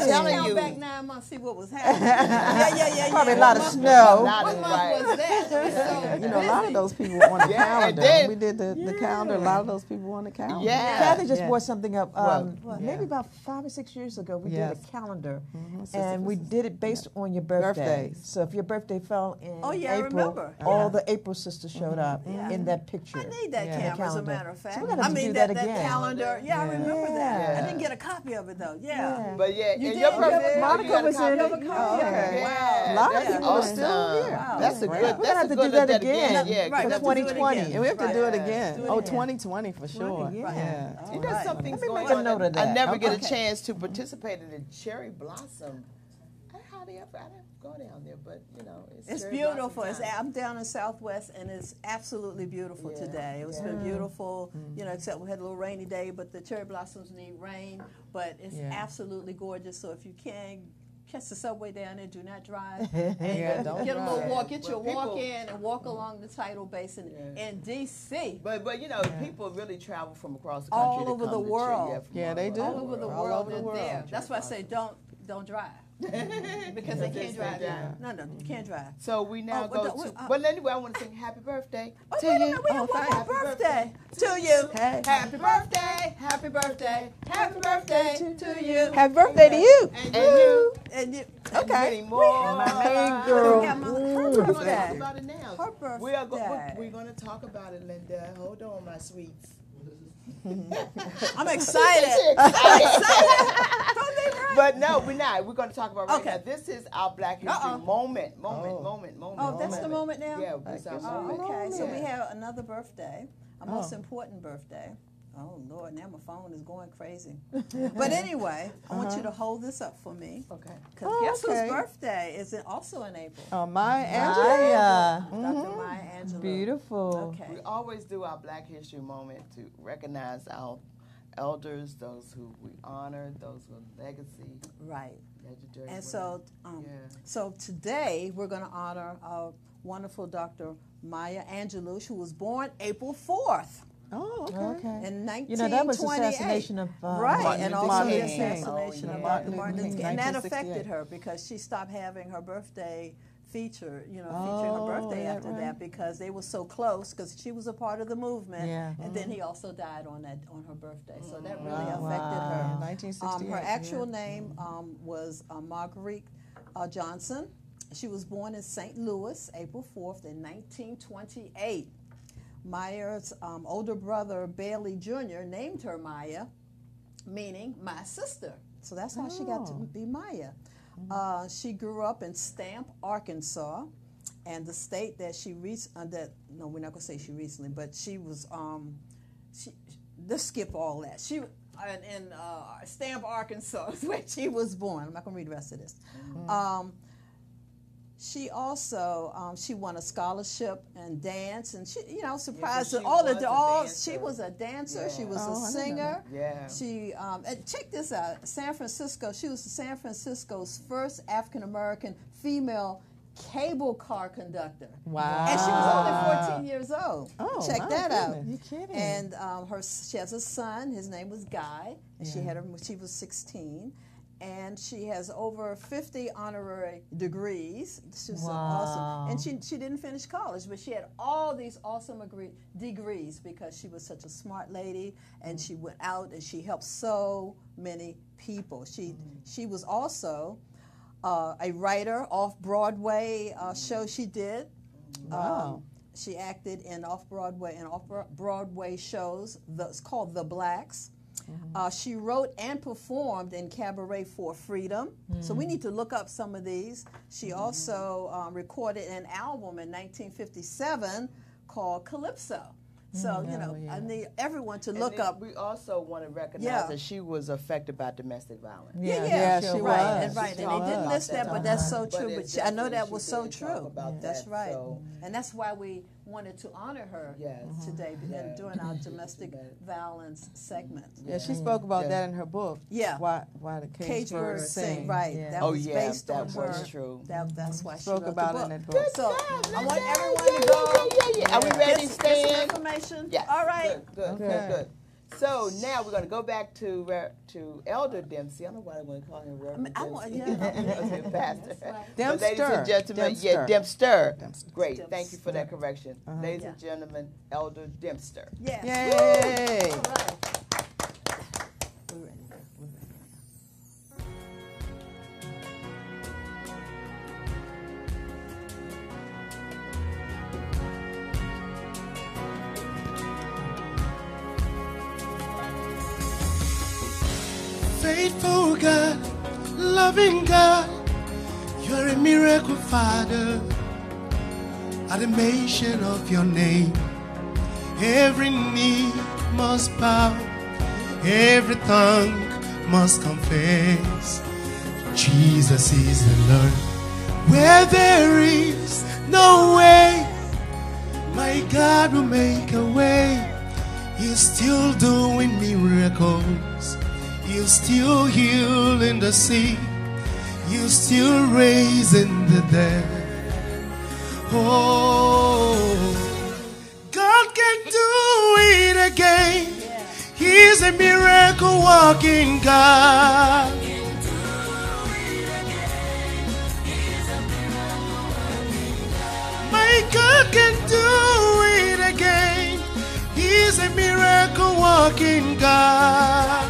telling Count you. back 9 months, see what was happening. Yeah. Probably a lot of snow. What month was that? You know, a lot of those people were on the calendar. then- We did the calendar. A lot of those people were on the calendar. Yeah. Kathy just brought something up. Maybe Yeah. about 5 or 6 years ago, we Yes. did a calendar, Sister and we did it based on your birthday. Birthdays. So if your birthday fell in Oh, yeah, I April, remember. all the April sisters showed up in that picture. I need that Yeah. camera, as a Calendar. matter of fact. So we're gonna I have to mean, do that that again. calendar. Yeah, I remember that. Yeah. I didn't get a copy of it, though. Yeah. But yeah, You and did? your You birthday, did? Monica you got a copy? in it. Oh, okay. Yeah, A lot of that's people are still awesome. here. Wow. That's a We're good. gonna That's have a to good do that dedication. again. Yeah, Right, that's 2020. And we have to do it again. Do it Oh, again. 2020 for sure. Yeah. You know something's Let me going make a on. note of that. I never get a Okay. chance to participate in the cherry blossom. I didn't go down there, but you know, It's cherry beautiful. blossom time. I'm down in Southwest, and it's absolutely beautiful today. It's been beautiful, you know, except we had a little rainy day, but the cherry blossoms need rain, but it's absolutely gorgeous. So if you can, catch the subway down there, do not drive. And don't get a little drive. walk, get your Well, walk people- in and walk along the tidal basin in D.C. But you know, people really travel from across the country All to over come the to world. Yeah, they do. All over the All world, over the they're world. there. That's why I say don't drive. Because they can't drive down. No, you can't drive. So we now but go the- to. But anyway, I want to sing happy birthday to Wait a you. minute, we have one more birthday to you. Hey. Happy birthday, happy birthday, happy birthday to you. Happy birthday to you. And you. And you. Okay. Many more. Hey, girl. We have her We're gonna talk birthday. about it now. Her birthday. We're going to talk about it, Linda. Hold on, my sweets. I'm excited. But no, we're not. We're going to talk about right Okay. now. This is our Black History moment. Oh, that's the moment now? Yeah, this is our Oh, moment. okay. So Yeah. we have another birthday, a most important birthday. Oh, Lord, now my phone is going crazy. But anyway, I want you to hold this up for me. Okay. Because guess whose birthday is it also in April? Maya Maya. Dr. Maya Angelou. Beautiful. Okay. We always do our Black History moment to recognize our elders, those who we honor, those who are legacy. Right. Legendary And women. so, Yeah. so today we're going to honor our wonderful Dr. Maya Angelou, who was born April 4th. Oh, okay. Okay. In 1928. You know, that was the assassination of right, Martin and Luther also the King. assassination Oh, of yeah. Martin Martin Luther Luther King. King, And that 1968. affected her because she stopped having her birthday feature, featuring her birthday yeah, after right. that because they were so close because she was a part of the movement. Yeah. And then he also died on her birthday. So that really Wow. affected Wow. her. 1968. Her actual name was Marguerite Johnson. She was born in St. Louis, April 4th in 1928. Maya's older brother, Bailey Jr., named her Maya, meaning my sister. So that's how she got to be Maya. She grew up in Stamp, Arkansas, and the state that she reached, no, we're not going to say she recently, but she was, let's skip all that. She in Stamp, Arkansas is where she was born. I'm not going to read the rest of this. She also she won a scholarship in dance, and she surprised she all the was a all. dancer. She was a dancer. Yeah. She was Oh, I a didn't know singer. Yeah. She and check this out. San Francisco. She was San Francisco's first African American female cable car conductor. Wow. And she was only 14 years old. Oh, check my that out. goodness. You kidding? And she has a son. His name was Guy. And she had him when she was 16. And she has over 50 honorary degrees. She was so awesome. And she didn't finish college, but she had all these awesome degrees because she was such a smart lady, and she went out and she helped so many people. She was also a writer, off-Broadway show she did. Wow. She acted in off-Broadway shows. It's called The Blacks. She wrote and performed in Cabaret for Freedom. So we need to look up some of these. She also recorded an album in 1957 called Calypso. So, I need everyone to look up. We also want to recognize that she was affected by domestic violence. Yeah, she right, was. and right, She and talked they didn't about list that, that. but that's so But true. it's But I know definitely- that she was so did talk true. about That's that, right, so- and that's why we wanted to honor her today during our domestic violence segment. Yeah, she spoke about that in her book. Yeah. Why the cage birds sing. Right. Yeah. That Oh, was yeah, based that on was her. true. That's why she Spoke wrote about the it book. in that book. So I want everyone to go. Yeah. Are we ready to Get some stand? information. Yes. All right. Good. So now we're going to go back to Elder Dempsey. I don't know why I want to call him Reverend Dempsey. Pastor. But ladies and gentlemen, Dempster. Great. Dempster. Thank you for that correction. Ladies and gentlemen, Elder Dempster. Yes. Yay! All right. Faithful God, loving God, You're a miracle, Father. At the mention of your name, every knee must bow, every tongue must confess Jesus is the Lord. Where there is no way, my God will make a way. He's still doing miracles. He's still healing the sick. He's still raising the dead. Oh, God can do it again. He's a miracle walking God. My God can do it again. He's a miracle walking God.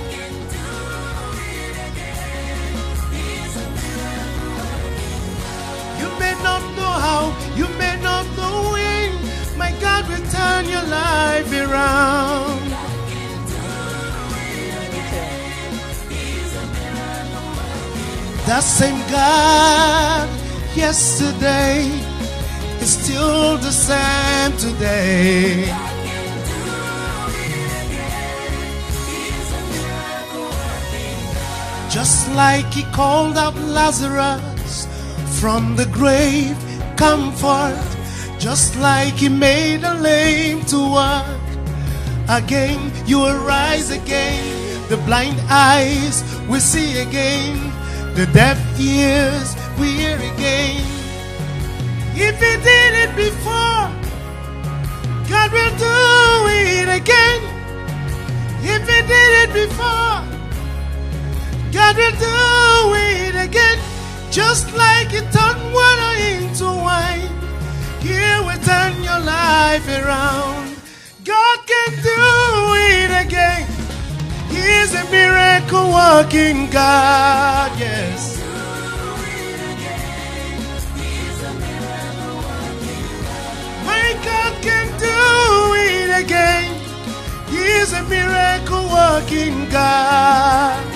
You may not know how, you may not know when. My God will turn your life around. That same God yesterday is still the same today. Just like he called out Lazarus from the grave, come forth. Just like he made the lame to walk again, you will rise again. The blind eyes will see again. The deaf ears will hear again. If he did it before, God will do it again. If he did it before, God will do it again. Just like he turned water into wine, he will turn your life around. God can do it again. He's a miracle working God, yes. My God can do it again. He's a miracle working God.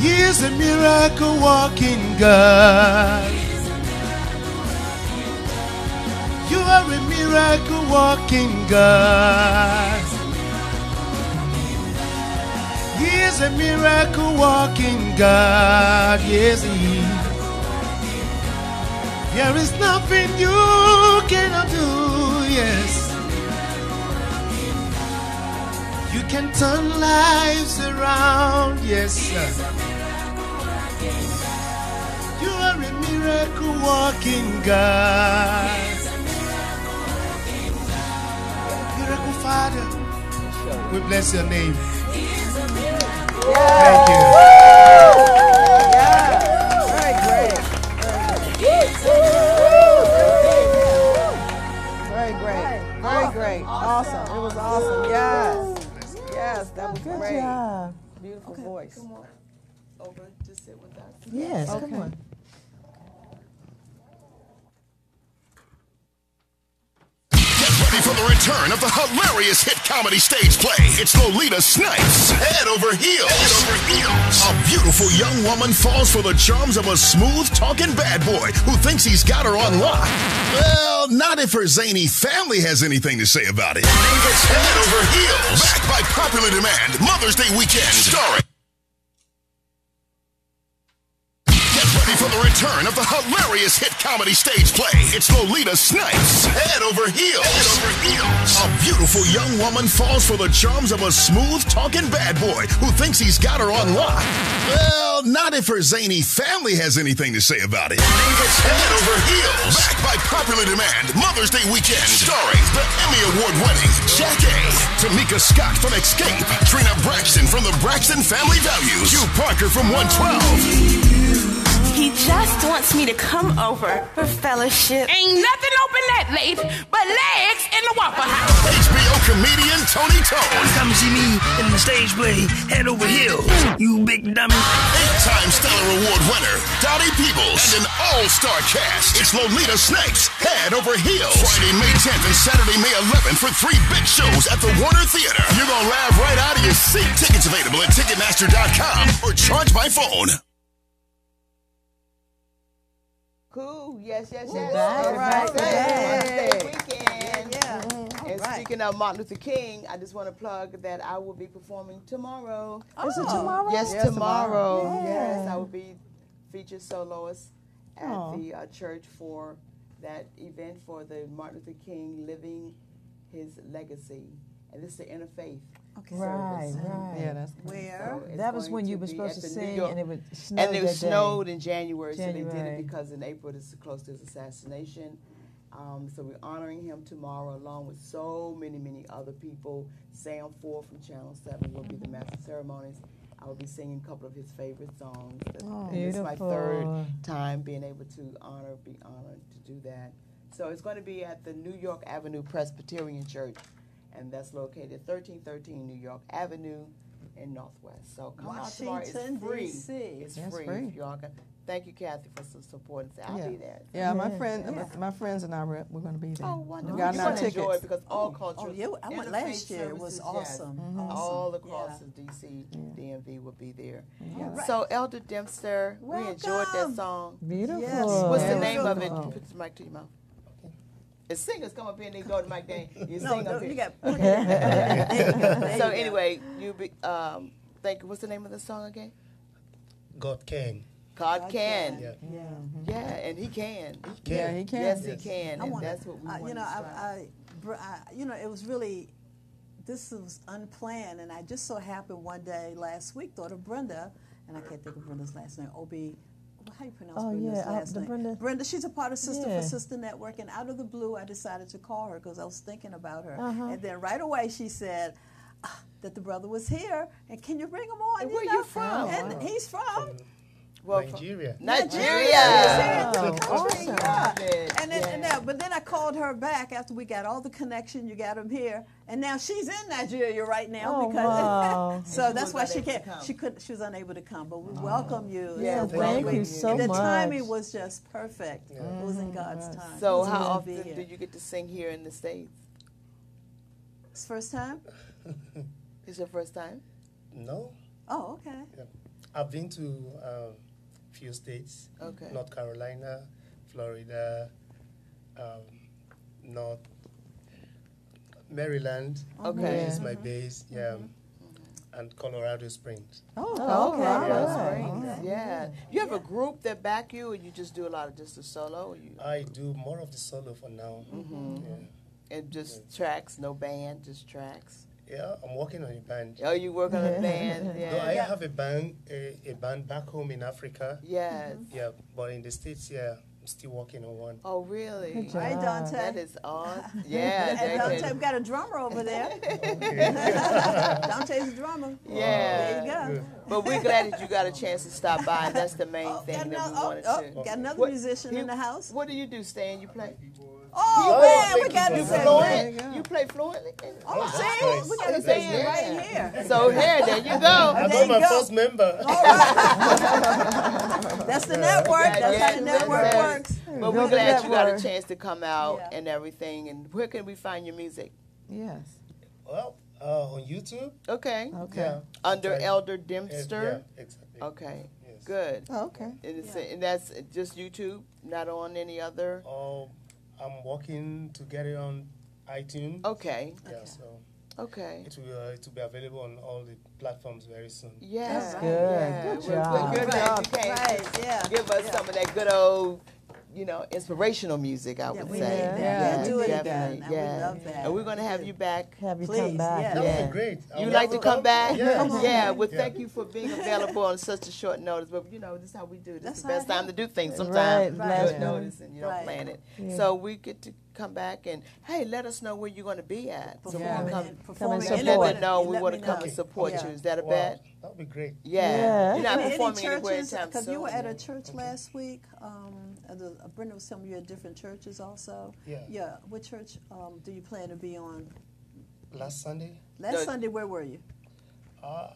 He's a miracle working God. You are a miracle working God. He is a miracle working God. Yes, He is. There is nothing you cannot do. Yes, you can turn lives around. Yes, sir. You are a miracle working God. Miracle Father, we bless your name. Thank you. Yeah. Very great. Very great. Very great. Awesome. It was awesome. Yes. Yes, that was Good great. job. Beautiful voice. Come on over to sit with us. Yes, Okay. come on. Ready for the return of the hilarious hit comedy stage play. It's Lolita Snipes. Head over heels. Head over heels. A beautiful young woman falls for the charms of a smooth-talking bad boy who thinks he's got her on lock. Well, not if her zany family has anything to say about it. It's Head Over Heels. Backed by popular demand. Mother's Day weekend. Starring. For the return of the hilarious hit comedy stage play, it's Lolita Snipes. Head over heels. Head over heels. A beautiful young woman falls for the charms of a smooth-talking bad boy who thinks he's got her on lock. Well, not if her zany family has anything to say about it. It's Head Over Heels. Backed by popular demand. Mother's Day weekend. Starring the Emmy Award-winning Jack A, Tamika Scott from Escape, Trina Braxton from the Braxton Family Values, Hugh Parker from 112. He just wants me to come over for fellowship. Ain't nothing open that late but legs in the Waffle House. HBO comedian Tony Tone. Come see me in the stage play Head Over Heels, you big dummy. 8-time Stellar Award winner Dottie Peoples and an all-star cast. It's Lolita Snipes, Head Over Heels. Friday, May 10th and Saturday, May 11th for 3 big shows at the Warner Theater. You're gonna laugh right out of your seat. Tickets available at Ticketmaster.com or charge by phone. Cool. Yes. All right. Weekend. Yeah. And speaking of Martin Luther King, I just want to plug that I will be performing tomorrow. Is it tomorrow? Yes, tomorrow. Yeah. Yes, I will be featured soloist at the church for that event for the Martin Luther King Living His Legacy. And this is the interfaith service. Right. Yeah, that's Where? So That was going when you to were be supposed at to the New sing, York- and it would snow and it that snowed day. in January, so they did January. it because in April this is close to his assassination. So we're honoring him tomorrow along with so many other people. Sam Ford from Channel 7 will be the master of ceremonies. I will be singing a couple of his favorite songs. And it's my third time being able to be honored to do that. So it's going to be at the New York Avenue Presbyterian Church, and that's located 1313 New York Avenue in Northwest. So come out tomorrow. It's free. D.C. It's free. If y'all can. Thank you, Kathy, for some support. I'll be there. Yeah, my friends and I we're going to be there. Oh, wonderful. We got You're our going to enjoy tickets. it because all cultures. I went last year. It was awesome. All across the D.C. DMV will be there. Yeah. So, Elder Dempster, we enjoyed that song. Beautiful. Yes. What's the name of it? Put the mic to your mouth. The singers come up here and they go to mic down. You sing up here. You got. So anyway, you be thank you. What's the name of the song again? God can. God can. Yeah. And He can. Yeah, He can. Yes, He can. And wanna, that's what we want. it was really, this was unplanned, and I just so happened one day last week, daughter Brenda, and I can't think of Brenda's last name, how you pronounce Brenda's last name? Brenda, she's a part of Sister for Sister Network, and out of the blue, I decided to call her because I was thinking about her. And then right away, she said that the brother was here, and can you bring him on? And where you from? And he's from? Nigeria. Nigeria. Awesome. But then I called her back after we got all the connection. You got him here, and now she's in Nigeria right now so that's why she can't. She was unable to come, but we welcome you. Yeah, thank you so much. The timing was just perfect. It was in God's time. So how often do you get to sing here in the States? It's first time. It's your first time? No. Oh, okay. Yeah. I've been to few states. Okay. North Carolina, Florida, North Maryland. Okay. Is my base. Yeah. And Colorado Springs. Colorado Springs. Yeah. You have a group that back you, or you just do a lot of just a solo? I do more of the solo for now. And just tracks, no band, just tracks. Yeah, I'm working on a band. Oh, you work on a band? Yeah. No, I have a band back home in Africa. Yes. Yeah, but in the States, I'm still working on one. Oh, really? Right, Dante. That is awesome. Yeah. And Dante, we got a drummer over there. Dante's a drummer. Yeah. There you go. But we're glad that you got a chance to stop by, and that's the main thing that we wanted to. Got another musician in the house. What do you do, Stan? You play? Oh, man, we got fluent. You play fluently? Oh, see? We got a band right here. So there you go. I got my first member. All right. That's the network. That's how the network works. But we're glad you got a chance to come out and everything. And where can we find your music? Yes. Well, on YouTube. Okay. Yeah. Under Elder Dempster? Yeah, exactly. Okay. Yes. Good. Oh, okay. And that's just YouTube, not on any other? I'm working to get it on iTunes. Okay. Yeah, so okay. It will be available on all the platforms very soon. Yeah. That's good. Yeah. Good job. Good job. Right, yeah. Give us some of that good old, inspirational music, I would say. Yeah, do it definitely. again. We love that. And we're going to have you back. Have you Please, come back. yes. That would be great. You like to come back? Yeah. Well, thank you for being available on such a short notice. But, this is how we do it. This is the best time to do things sometimes. Right. Short notice and you don't plan it. Yeah. So we get to come back and, hey, let us know where you're going to be at. So we can Come and let support. them know we want to come and support you. Is that a bet? That would be great. Yeah. You're not Any performing anywhere churches? anytime Because soon. you were at a church last week. Brenda was telling me you at different churches also. Yeah. Yeah. What church do you plan to be on Last Sunday? Last Sunday, where were you? I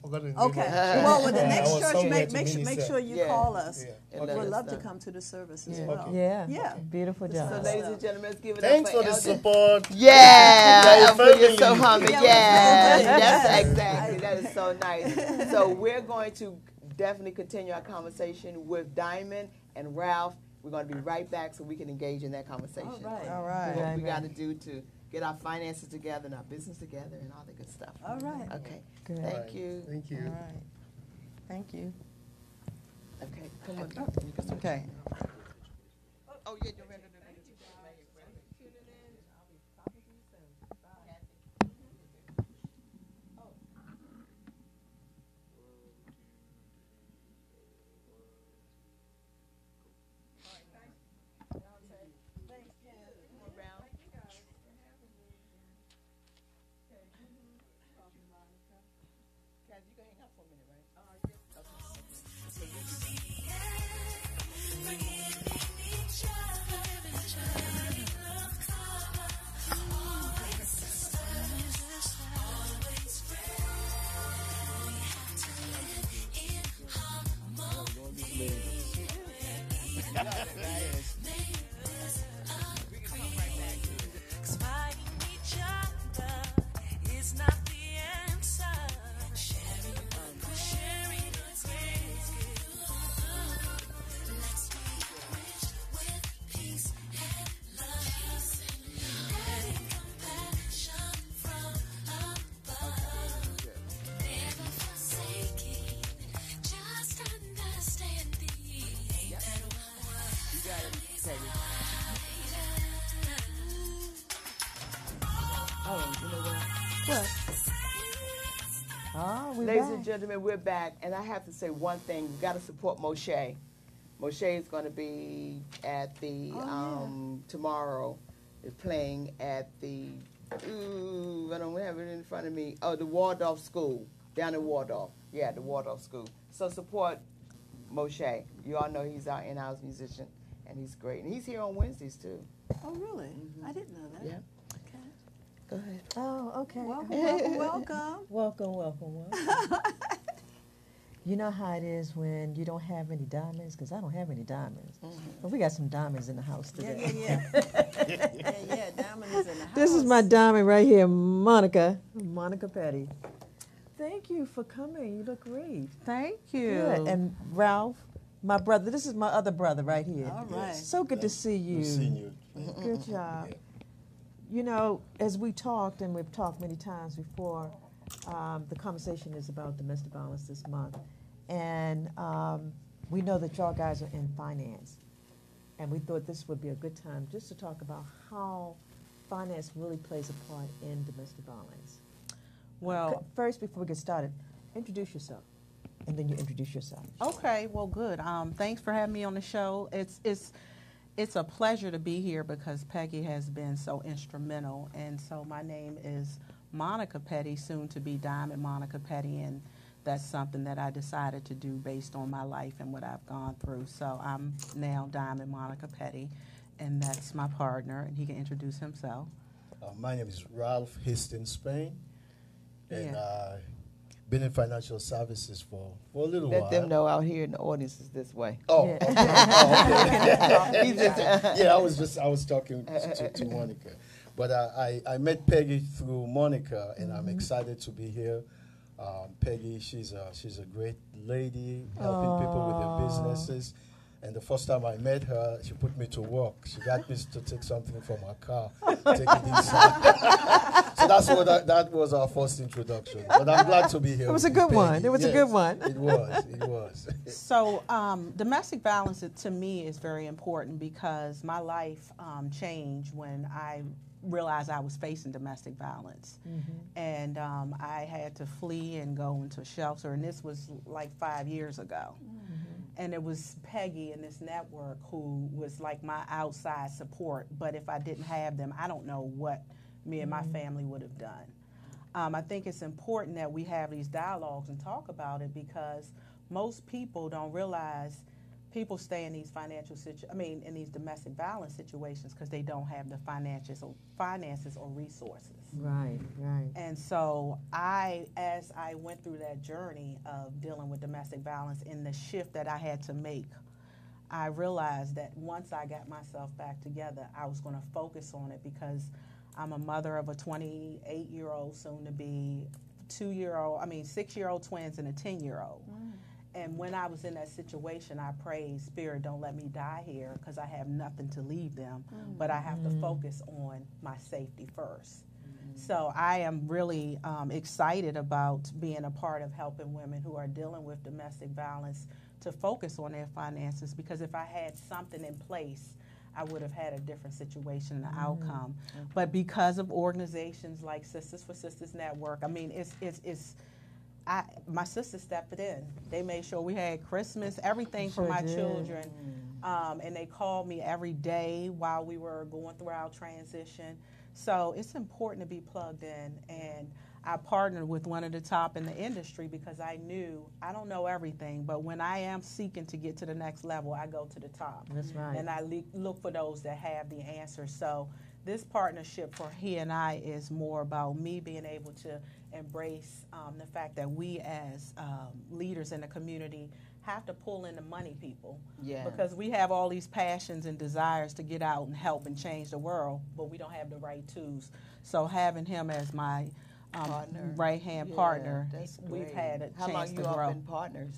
forgot the name. Okay. Well, with the next church, make sure you call us. Yeah. Okay. We'd love to come to the service as well. Yeah. Yeah. Beautiful job. So, ladies and gentlemen, let's give it Thanks up for the Elder. support. Yeah, you're so humble. Yeah, Yeah, that's exactly. That is so nice. So we're going to definitely continue our conversation with Diamond and Ralph. We're going to be right back so we can engage in that conversation. All right. What we got to do to get our finances together and our business together and all the good stuff. All right. Okay. Good. Thank you. Thank you. All right. Thank you. Okay. Come on. Okay. Oh, yeah, you're ready. Ladies and gentlemen, we're back, and I have to say one thing. We've got to support Moshe. Moshe is going to be at the, tomorrow, is playing at the, I don't have it in front of me, the Waldorf School, down in Waldorf. Yeah, the Waldorf School. So support Moshe. You all know he's our in-house musician, and he's great. And he's here on Wednesdays, too. Oh, really? I didn't know that. Yeah. Go ahead. Oh, okay. Welcome. You know how it is when you don't have any diamonds? Because I don't have any diamonds. But we got some diamonds in the house today. Yeah, diamond is in the house. This is my diamond right here, Monica Petty. Thank you for coming. You look great. Thank you. Good. And Ralph, my brother. This is my other brother right here. All right. So good to see you. Good seeing you. Good job. You know, as we talked, and we've talked many times before, the conversation is about domestic violence this month. And we know that y'all guys are in finance. And we thought this would be a good time just to talk about how finance really plays a part in domestic violence. Well, first, before we get started, introduce yourself. And then you introduce yourself. Okay, well, good. Thanks for having me on the show. It's a pleasure to be here because Peggy has been so instrumental. And so my name is Monica Petty, soon to be Diamond Monica Petty, and that's something that I decided to do based on my life and what I've gone through. So I'm now Diamond Monica Petty, and that's my partner, and he can introduce himself. My name is Ralph Hastings Spain, and been in financial services for a little while. Let them know out here in the audience is this way. Oh, yeah. Okay. I was talking to Monica. But I met Peggy through Monica, and I'm excited to be here. Peggy, she's a great lady, helping people with their businesses. And the first time I met her, she put me to work. She got me to take something from her car, take it inside. So that was our first introduction. But I'm glad to be here. It was a good one. It was a good one. It was. So domestic violence to me is very important because my life changed when I realized I was facing domestic violence. And I had to flee and go into a shelter, and this was like 5 years ago. And it was Peggy and this network who was like my outside support. But if I didn't have them, I don't know what me and my family would have done. I think it's important that we have these dialogues and talk about it because most people don't realize people stay in these in these domestic violence situations because they don't have the finances or resources. Right, right. And so as I went through that journey of dealing with domestic violence and the shift that I had to make, I realized that once I got myself back together, I was going to focus on it because I'm a mother of a 28-year-old, soon to be 6-year-old twins and a 10-year-old. And when I was in that situation, I prayed, Spirit, don't let me die here because I have nothing to leave them, but I have to focus on my safety first. So I am really excited about being a part of helping women who are dealing with domestic violence to focus on their finances, because if I had something in place, I would have had a different situation and outcome. But because of organizations like Sisters for Sisters Network, I mean, my sisters stepped in. They made sure we had Christmas, everything for my children. And they called me every day while we were going through our transition. So it's important to be plugged in. And I partnered with one of the top in the industry because I knew I don't know everything, but when I am seeking to get to the next level, I go to the top. That's right. And I look for those that have the answers. So this partnership for he and I is more about me being able to embrace the fact that we as leaders in the community have to pull in the money people. Yeah. Because we have all these passions and desires to get out and help and change the world, but we don't have the right tools. So having him as my right-hand partner, we've had a chance to grow. How long you all been partners?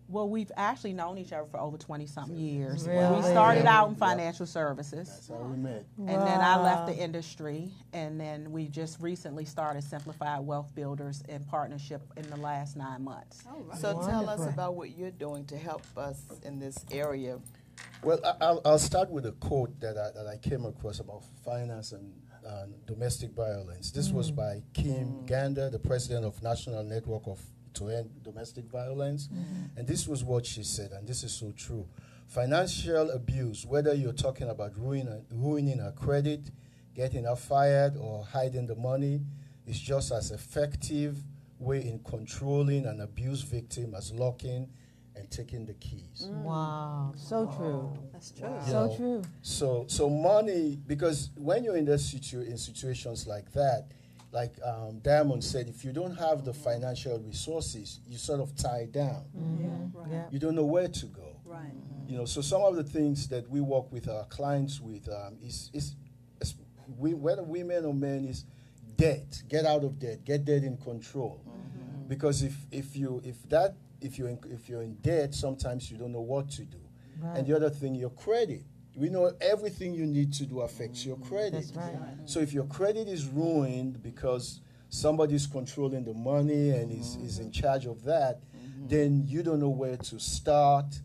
Well, we've actually known each other for over 20-something years. Really? We started out in financial services. That's how we met. And then I left the industry, and then we just recently started Simplified Wealth Builders in partnership in the last 9 months. Oh, right. So tell us about what you're doing to help us in this area. Well, I'll start with a quote that I came across about finance and domestic violence. This was by Kim Gander, the president of National Network to End Domestic Violence. And this was what she said, and this is so true. Financial abuse, whether you're talking about ruining her credit, getting her fired, or hiding the money, is just as effective way in controlling an abuse victim as locking and taking the keys. Wow, so true. That's true. So true. So money, because when you're in in situations like that, like Diamond said, if you don't have the financial resources, you sort of tie down. Right. You don't know where to go. Right. You know, so some of the things that we work with our clients with whether women or men, is debt. Get out of debt. Get debt in control. Because if you're in debt, sometimes you don't know what to do. Right. And the other thing, your credit. We know everything you need to do affects your credit. That's right. So if your credit is ruined because somebody's controlling the money and is in charge of that, then you don't know where to start.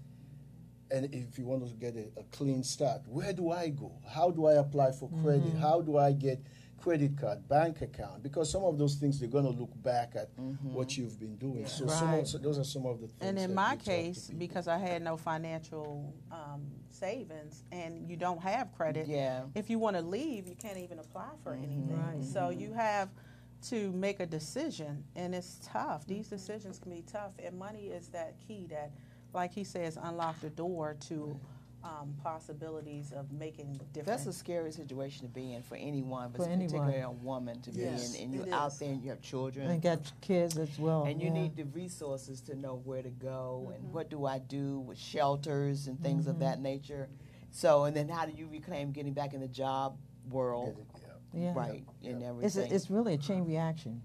And if you want to get a clean start, where do I go? How do I apply for credit? How do I get credit card, bank account? Because some of those things, they're going to look back at what you've been doing. Yeah. So those are some of the things. And in that my we talk to case, people. because I had no financial savings and you don't have credit, if you want to leave, you can't even apply for anything. Right. So you have to make a decision, and it's tough. These decisions can be tough, and money is that key that, like he says, unlock the door to possibilities of making different. That's a scary situation to be in for anyone, but For anyone. particularly a woman to be in. And you're out there and you have children. And got kids as well. And you need the resources to know where to go and what do I do with shelters and things of that nature. So, and then how do you reclaim getting back in the job world? Yeah. Right, and everything. It's really a chain reaction.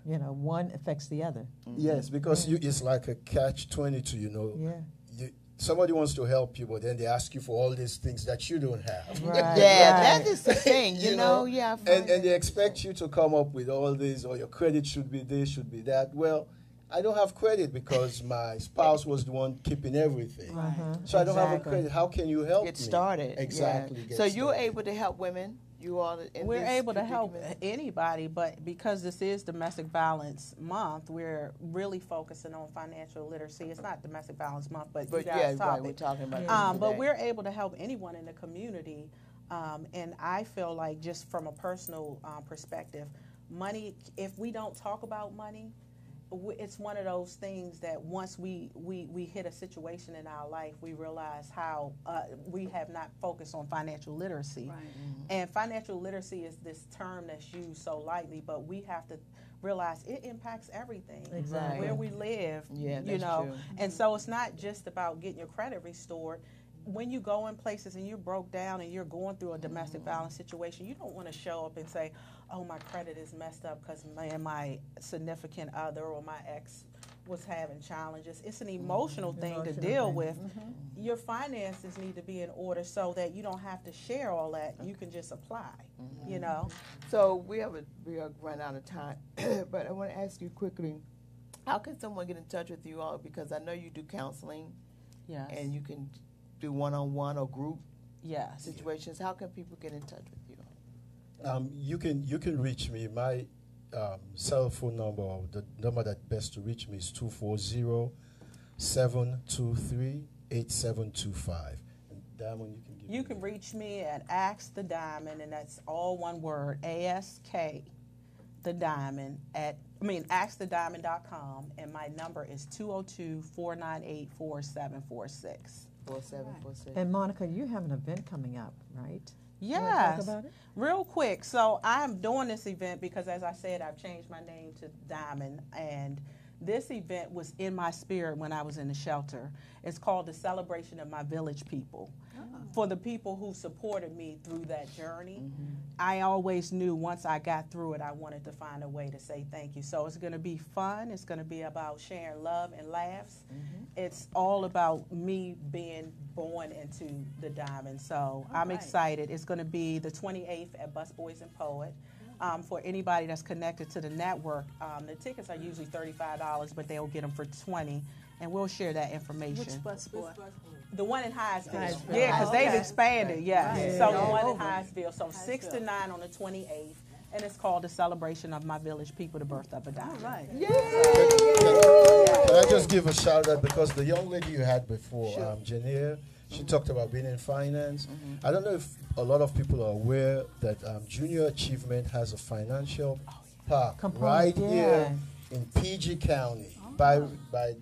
You know, one affects the other. Yes, because it's like a catch-22, you know. Yeah. Somebody wants to help you, but then they ask you for all these things that you don't have. Right. That is the thing, you know. And they expect you to come up with all this, or your credit should be this, should be that. Well, I don't have credit because my spouse was the one keeping everything. So I don't have a credit. How can you help me? Get started. Exactly. So you're able to help women. You all in We're this able to help predicament? anybody, but because this is Domestic Violence Month, we're really focusing on financial literacy. It's not Domestic Violence Month, but you guys topic. We're talking about but we're able to help anyone in the community, and I feel like, just from a personal perspective, money, if we don't talk about money, it's one of those things that once we hit a situation in our life, we realize how we have not focused on financial literacy. Right. And financial literacy is this term that's used so lightly, but we have to realize it impacts everything. Exactly. Where we live, Yeah, you that's know. true. And so it's not just about getting your credit restored. When you go in places and you're broke down and you're going through a domestic violence situation, you don't want to show up and say, oh, my credit is messed up because my significant other or my ex was having challenges. It's an emotional thing to deal with. Your finances need to be in order so that you don't have to share all that. You can just apply, you know. So we are run out of time, but I want to ask you quickly, how can someone get in touch with you all? Because I know you do counseling. Yes. And you can do one-on-one or group yes. situations. How can people get in touch with you? You can reach me. My cell phone number, or the number that best to reach me is 240-723-8725. And Diamond, you can give You can reach me at Ask the Diamond, and that's all one word, ASK the Diamond askthediamond.com, and my number is 202-498-4746. 4746. And Monica, you have an event coming up, right? Yes. You wanna talk about it? Real quick. So I'm doing this event because, as I said, I've changed my name to Diamond, and this event was in my spirit when I was in the shelter. It's called the Celebration of My Village People. For the people who supported me through that journey, I always knew once I got through it, I wanted to find a way to say thank you. So it's going to be fun. It's going to be about sharing love and laughs. It's all about me being born into the Diamond. So I'm excited. It's going to be the 28th at Busboys and Poet. For anybody that's connected to the network, the tickets are usually $35, but they'll get them for $20, and we'll share that information. Which bus boy? The one in Hyattsville. Hyattsville. Yeah, because they've Okay. expanded, yes. Right. So the Yeah. one in Hyattsville. So 6 to 9 on the 28th, and it's called the Celebration of My Village People, the Birth of a Diamond. Right. Can I just give a shout out, because the young lady you had before, Janelle, she talked about being in finance. I don't know if a lot of people are aware that Junior Achievement has a financial park right here in PG County by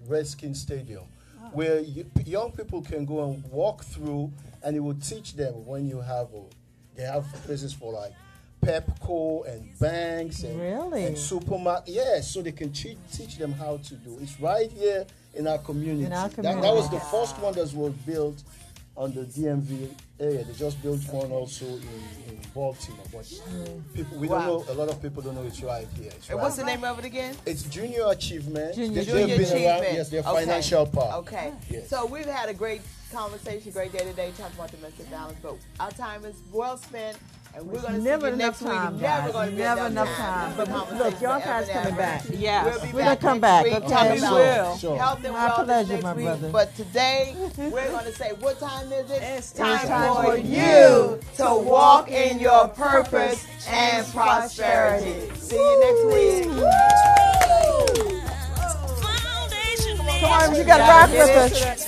Redskins Stadium, where young people can go and walk through, and it will teach them when you have they have places for like Pepco and banks and supermarket. Yeah, so they can teach them how to do. It's right here in our community. That was the first one that was built on the DMV area. They just built one also in Baltimore. But people, don't know. A lot of people don't know it's right here. And what's the name of it again? It's Junior Achievement. Junior They've been Achievement. around. Yes, they're financial park. Okay. Yes. So we've had a great conversation, great day today, talking about domestic violence, but our time is well spent. And we're going to see you next week. Never going to be enough time. But look, y'all guys coming back. Yeah, we're gonna come back. Okay, talking about sure. health and My wellness pleasure, next my week. brother. But today we're going to say, what time is it? It's time for you to walk in your purpose and prosperity. See you next week. Come on, you gotta rock with us.